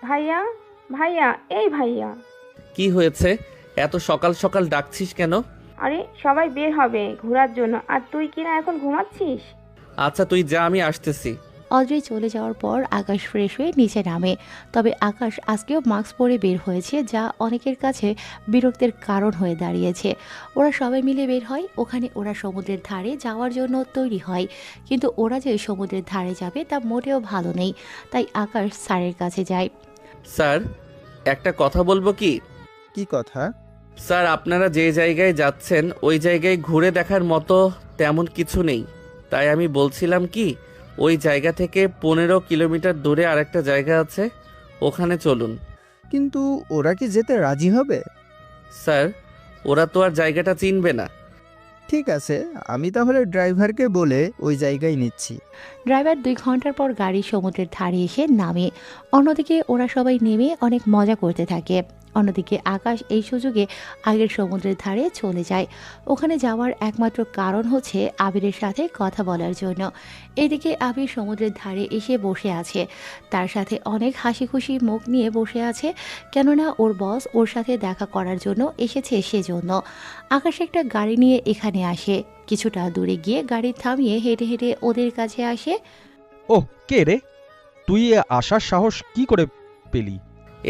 ভাইয়া, ভাইয়া, এই ভাইয়া। কি হয়েছে? এত সকাল সকাল ডাকছিস কেন? আরে সবাই বের হবে ঘোরার জন্য, আর তুই কিনা এখন ঘুমাচ্ছিস? আচ্ছা তুই যা, আমি আসতেছি। অদ্রি চলে যাওয়ার পর আকাশ ফ্রেশ হয়ে নিচে নামে। তবে আকাশ আজকেও মাস্ক পরে বের হয়েছে, যা অনেকের কাছে বিরক্তির কারণ হয়ে দাঁড়িয়েছে। ওরা সবাই মিলে বের হয়। ওখানে ওরা সমুদ্রের ধারে যাওয়ার জন্য তৈরি হয়, কিন্তু ওরা যে সমুদ্রের ধারে যাবে তা মোটেও ভালো নেই। তাই আকাশ স্যারের কাছে যায়। স্যার, একটা কথা বলবো কি? কি কথা? স্যার, আপনারা যে জায়গায় যাচ্ছেন ওই জায়গায় ঘুরে দেখার মতো তেমন কিছু নেই। তাই আমি বলছিলাম কি, ওই জায়গা থেকে 15 কিলোমিটার দূরে আরেকটা জায়গা আছে, ওখানে চলুন। কিন্তু ওরা কি যেতে রাজি হবে? স্যার, ওরা তো আর জায়গাটা চিনবে না। ঠিক আছে, আমি তাহলে ড্রাইভারকে বলে ওই জায়গায় নিচ্ছি। ড্রাইভার 2 ঘন্টার পর গাড়ি সমুদ্রের ধারে এসে নামে। অন্যদিকে ওরা সবাই নেমে অনেক মজা করতে থাকে। অন্যদিকে আকাশ এই সুযোগে আগের সমুদ্রের ধারে চলে যায়। ওখানে যাওয়ার একমাত্র কারণ হচ্ছে আবিরের সাথে কথা বলার জন্য। এদিকে আবির সমুদ্রের ধারে এসে বসে আছে। তার সাথে অনেক হাসি খুশি মুখ নিয়ে বসে আছে, কেননা ওর বস ওর সাথে দেখা করার জন্য এসেছে সেজন্য। আকাশ একটা গাড়ি নিয়ে এখানে আসে। কিছুটা দূরে গিয়ে গাড়ি থামিয়ে হেঁটে হেঁটে ওদের কাছে আসে। ওহ, কে রে তুই? আসার সাহস কি করে পেলি?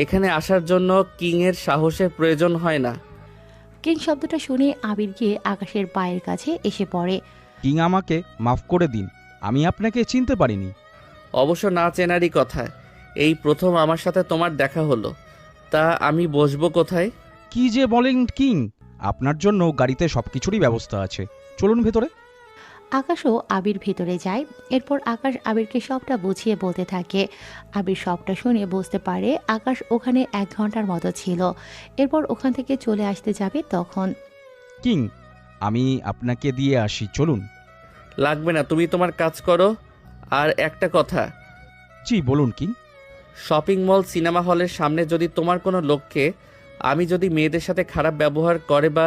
এখানে আসার জন্য কিংয়ের সাহসের প্রয়োজন হয় না। কিং শব্দটা শুনে আবির গিয়ে আকাশের পায়ের কাছে এসে পড়ে। কিং, আমাকে মাফ করে দিন, আমি আপনাকে চিনতে পারিনি। অবশ্য না চেনারই কথা, এই প্রথম আমার সাথে তোমার দেখা হলো, তা আমি বসবো কোথায়? কি যে বলেন কিং, আপনার জন্য গাড়িতে সবকিছুরই ব্যবস্থা আছে, চলুন ভেতরে। আকাশও আবির ভেতরে যায়। এরপর আকাশ আবিরকে সবটা বুঝিয়ে বলতে থাকে। আবির সবটা শুনে বুঝতে পারে আকাশ ওখানে 1 ঘন্টার মতো ছিল। এরপর ওখান থেকে চলে আসতে যাবে তখন। কিং, আমি আপনাকে দিয়ে আসি, চলুন। লাগবে না, তুমি তোমার কাজ করো। আর একটা কথা। জি বলুন কিং। শপিং মল, সিনেমা হলের সামনে যদি তোমার কোনো লোককে আমি যদি মেয়েদের সাথে খারাপ ব্যবহার করে বা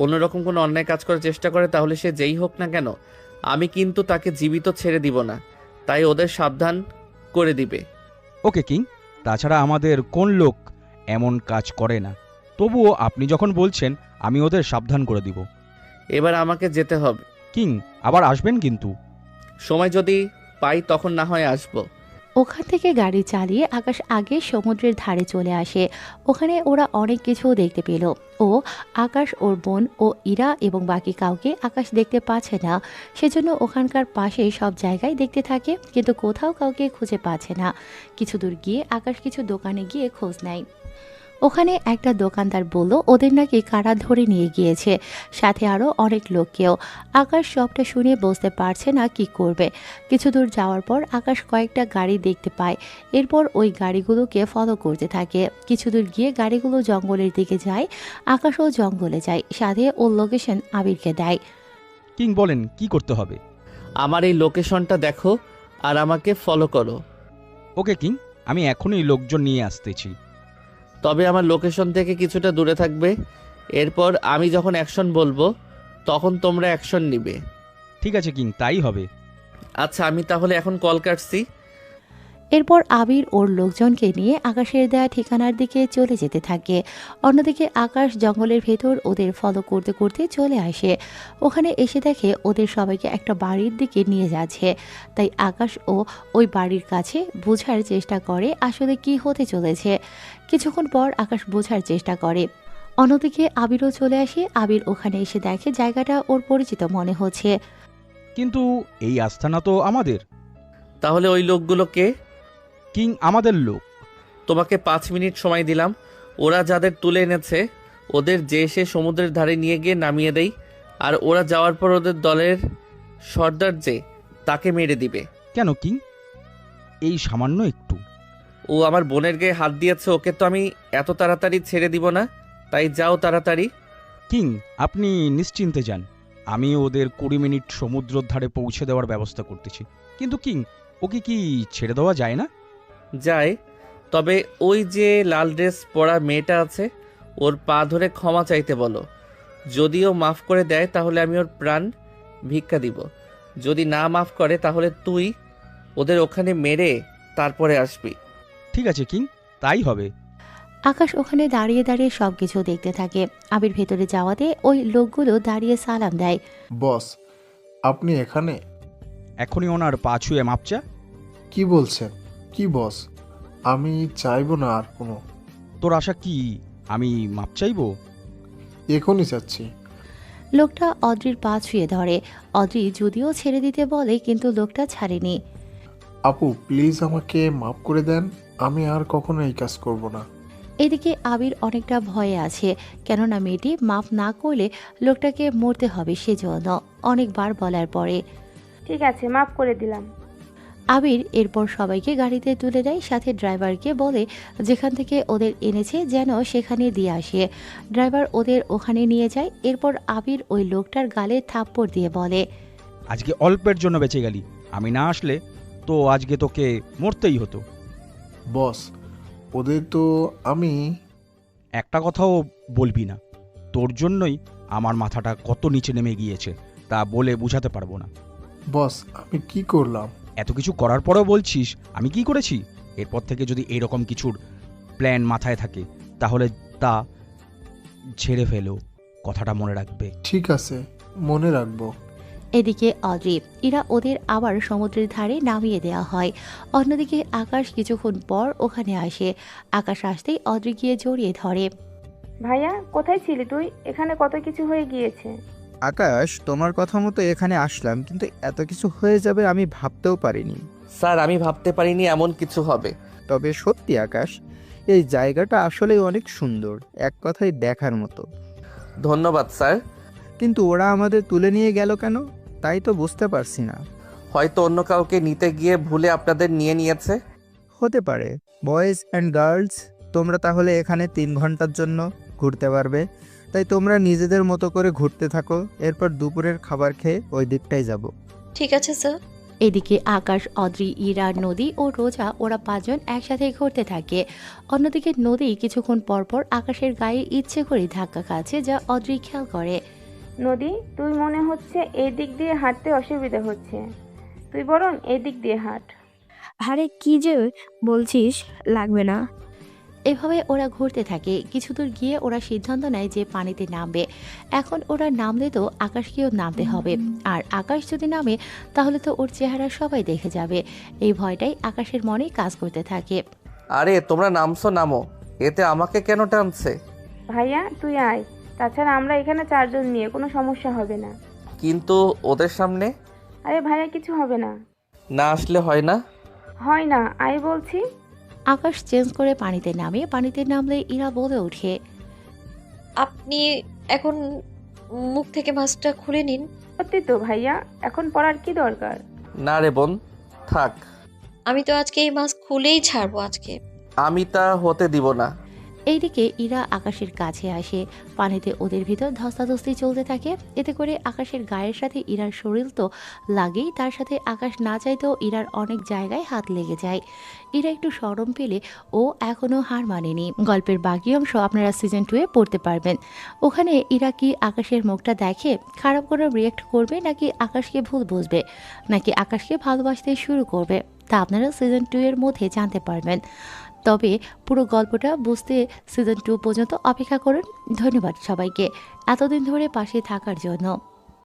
অন্যরকম কোনো অন্যায় কাজ করার চেষ্টা করে, তাহলে সে যেই হোক না কেন, আমি কিন্তু তাকে জীবিত ছেড়ে দিব না। তাই ওদের সাবধান করে দিবে। ওকে কিং, তাছাড়া আমাদের কোন লোক এমন কাজ করে না, তবুও আপনি যখন বলছেন আমি ওদের সাবধান করে দিব। এবার আমাকে যেতে হবে। কিং, আবার আসবেন কিন্তু। সময় যদি পাই তখন না হয় আসবো। ওখান থেকে গাড়ি চালিয়ে আকাশ আগে সমুদ্রের ধারে চলে আসে। ওখানে ওরা অনেক কিছু দেখতে পেল। ও আকাশ, ওর বোন ও ইরা এবং বাকি কাউকে আকাশ দেখতে পাচ্ছে না। সেজন্য ওখানকার পাশে সব জায়গায় দেখতে থাকে, কিন্তু কোথাও কাউকে খুঁজে পাচ্ছে না। কিছু দূর গিয়ে আকাশ কিছু দোকানে গিয়ে খোঁজ নেয়। ওখানে একটা দোকানদার বলল ওদের নাকি কারা ধরে নিয়ে গিয়েছে, সাথে আরও অনেক লোককেও। আকাশ সবটা শুনে বুঝতে পারছে না কি করবে। কিছু দূর যাওয়ার পর আকাশ কয়েকটা গাড়ি দেখতে পায়। এরপর ওই গাড়িগুলোকে ফলো করতে থাকে। কিছু দূর গিয়ে গাড়িগুলো জঙ্গলের দিকে যায়। আকাশও জঙ্গলে যায়, সাথে ওর লোকেশন আবিরকে দেয়। কিং বলেন কি করতে হবে? আমার এই লোকেশনটা দেখো আর আমাকে ফলো করো। ওকে কিং, আমি এখনই লোকজন নিয়ে আসতেছি। তবে আমার লোকেশন থেকে কিছুটা দূরে থাকবে। এরপর আমি যখন অ্যাকশন বলবো তখন তোমরা অ্যাকশন নিবে। ঠিক আছে কিং, তাই হবে। আচ্ছা, আমি তাহলে এখন কল কাটছি। এরপর আবির ওর লোকজনকে নিয়ে আকাশের দেয়া ঠিকানার দিকে চলে যেতে থাকে। অন্যদিকে আকাশ জঙ্গলের ভেতর ওদের ফলো করতে করতে চলে আসে। ওখানে এসে দেখে ওদের সবাইকে একটা বাড়ির দিকে নিয়ে যাচ্ছে। তাই আকাশ ও ওই বাড়ির কাছে বোঝার চেষ্টা করে আসলে কি হতে চলেছে। কিছুক্ষণ পর আকাশ বোঝার চেষ্টা করে। অন্যদিকে আবিরও চলে আসে। আবির ওখানে এসে দেখে জায়গাটা ওর পরিচিত মনে হচ্ছে। কিন্তু এই আস্থানা তো আমাদের। তাহলে ওই লোকগুলো কে? কিং, আমাদের লোক। তোমাকে 5 মিনিট সময় দিলাম। ওরা যাদের তুলে এনেছে ওদের যে সে সমুদ্রের ধারে নিয়ে গিয়ে নামিয়ে দেই, আর ওরা যাওয়ার পর ওদের দলের সর্দার যে তাকে মেরে দিবে। কেন কিং? এই সামান্য একটু। ও আমার বোনের গায়ে হাত দিয়েছে, ওকে তো আমি এত তাড়াতাড়ি ছেড়ে দিব না। তাই যাও তাড়াতাড়ি। কিং, আপনি নিশ্চিন্তে যান। আমি ওদের 20 মিনিট সমুদ্রের ধারে পৌঁছে দেওয়ার ব্যবস্থা করতেছি। কিন্তু কিং, ওকে কি ছেড়ে দেওয়া যায় না? যায়, তবে ওই যে লাল ড্রেস পরা মেয়েটা আছে ওর পা ধরে ক্ষমা চাইতে বলো। যদিও মাফ করে দেয় তাহলে আমি ওর প্রাণ ভিক্ষা দিব। যদি না মাফ করে তাহলে তুই ওদের ওখানে মেরে তারপরে আসবি। ঠিক আছে কিং, তাই হবে। আকাশ ওখানে দাঁড়িয়ে দাঁড়িয়ে সবকিছু দেখতে থাকে। আবির ভেতরে যাওয়াতে ওই লোকগুলো দাঁড়িয়ে সালাম দেয়। বস, আপনি এখানে? এখনই ওনার পা ছুঁয়ে মাপ চা। কি বলছেন? কি বস, আমি চাইবো না আর কোনো। তোর আশা কি আমি মাপ চাইবো? এখনই চাচ্ছি। লোকটা অদ্রির পা ছুঁয়ে ধরে। অদ্রি যদিও ছেড়ে দিতে বলে, কিন্তু লোকটা ছাড়েনি। আপু প্লিজ আমাকে মাফ করে দেন, আমি আর কখনো এই কাজ করব না। এদিকে আবির অনেকটা ভয়ে আছে, কেননা মেয়েটি মাফ না করলে লোকটাকে মরতে হবে। সেজন্য অনেকবার বলার পরে ঠিক আছে, মাফ করে দিলাম। আবির এরপর সবাইকে গাড়িতে তুলে দেয়, সাথে ড্রাইভারকে বলে যেখান থেকে ওদের এনেছে যেন সেখানে দিয়ে আসে। ড্রাইভার ওদের ওখানে নিয়ে যায়। এরপর আবির ওই লোকটার গালে থাপ্পড় দিয়ে বলে, আজকে অল্পের জন্য বেঁচে গেলি। আমি না আসলে তো আজকে তোকে মরতেই হতো। বস, ওদের তো আমি একটা কথাও বলবি না। তোর জন্যই আমার মাথাটা কত নিচে নেমে গিয়েছে তা বলে বোঝাতে পারবো না। বস, আমি কি করলাম? এত কিছু করার পরেও বলছিস আমি কি করেছি? এরপর থেকে যদি এরকম কিছুর প্ল্যান মাথায় থাকে তাহলে তা ছেড়ে ফেলো। কথাটা মনে রাখবে। ঠিক আছে, মনে রাখবো। এদিকে অদ্রি, এরা ওদের আবার সমুদ্রের ধারে নামিয়ে দেওয়া হয়। অন্যদিকে আকাশ কিছুক্ষণ পর ওখানে আসে। আকাশ আসতেই অদ্রি গিয়ে জড়িয়ে ধরে। ভাইয়া, কোথায় ছিলি তুই? এখানে কত কিছু হয়ে গিয়েছে। আকাশ, তোমার কথা মতো এখানে আসলাম, কিন্তু এত কিছু হয়ে যাবে আমি ভাবতেও পারিনি। স্যার, আমি ভাবতে পারিনি এমন কিছু হবে। তবে সত্যি আকাশ, এই জায়গাটা আসলেই অনেক সুন্দর, এক কথায় দেখার মতো। ধন্যবাদ স্যার। কিন্তু ওরা আমাদের তুলে নিয়ে গেল কেন, তাই তো বুঝতে পারছি না। হয়তো অন্য কাউকে নিতে গিয়ে ভুলে আপনাদের নিয়ে নিয়েছে। হতে পারে। বয়েজ অ্যান্ড গার্লস, তোমরা তাহলে এখানে 3 ঘন্টার জন্য ঘুরতে পারবে। তাই তোমরা নিজেদের মতো করে ঘুরতে থাকো। এরপর দুপুরের খাবার খেয়ে ওই দিকটাই যাব। ঠিক আছে স্যার। এদিকে আকাশ, অদ্রি, ইরা, নদী ও রোজা ওরা 5 জন একসাথে ঘুরতে থাকে। অন্যদিকে নদী কিছুক্ষণ পরপর আকাশের গায়ে ইচ্ছে করে ধাক্কা খাচ্ছে, যা অদ্রি খেয়াল করে। নদী, তুই মনে হচ্ছে এই দিক দিয়ে হাঁটতে অসুবিধা হচ্ছে, তুই বরং এই দিক দিয়ে হাঁট। আরে কি যে বলছিস, লাগবে না। এভাবে ওরা ঘুরতে থাকে। কিছু দূর গিয়ে ওরা সিদ্ধান্ত নেয় যে পানিতে নামবে। এখন ওরা নামলে তো আকাশকেও নামতে হবে, আর আকাশ যদি নামে তাহলে তো ওর চেহারা সবাই দেখে যাবে। এই ভয়টাই আকাশের মনে কাজ করতে থাকে। আরে তোমরা নামছো নামো, এতে আমাকে কেন টানছে? ভাইয়া তুই আয়, তাছাড়া আমরা এখানে 4 জন নিয়ে কোনো সমস্যা হবে না। কিন্তু ওদের সামনে আরে ভাইয়া কিছু হবে না। না আসলে হয় না? হয় না, আয় বলছি। আকাশ চেঞ্জ করে পানিতে নামে। পানিতে নামলে ইরা বলে ওঠে, আপনি এখন মুখ থেকে মাস্কটা খুলে নিন। সত্যি তো ভাইয়া, এখন পড়ার কি দরকার? না রে বোন, থাক। আমি তো আজকে এই মাস্ক খুলেই ছাড়বো আজকে। আমি তা হতে দিব না। এইদিকে ইরা আকাশের কাছে আসে। পানিতে ওদের ভিতর ধস্তাধস্তি চলতে থাকে। এতে করে আকাশের গায়ের সাথে ইরার শরীর তো লাগেই, তার সাথে আকাশ না চাইতেও ইরার অনেক জায়গায় হাত লেগে যায়। ইরা একটু শরম পেলে ও এখনও হার মানেনি। গল্পের বাকি অংশ আপনারা সিজন 2-এ পড়তে পারবেন। ওখানে ইরা কি আকাশের মুখটা দেখে খারাপ করে রিয়েক্ট করবে, নাকি আকাশকে ভুল বুঝবে, নাকি আকাশকে ভালোবাসতে শুরু করবে, তা আপনারা সিজন 2-এর মধ্যে জানতে পারবেন। তবে পুরো গল্পটা বুঝতে সিজন 2 পর্যন্ত অপেক্ষা করুন। ধন্যবাদ সবাইকে এতদিন ধরে পাশে থাকার জন্য।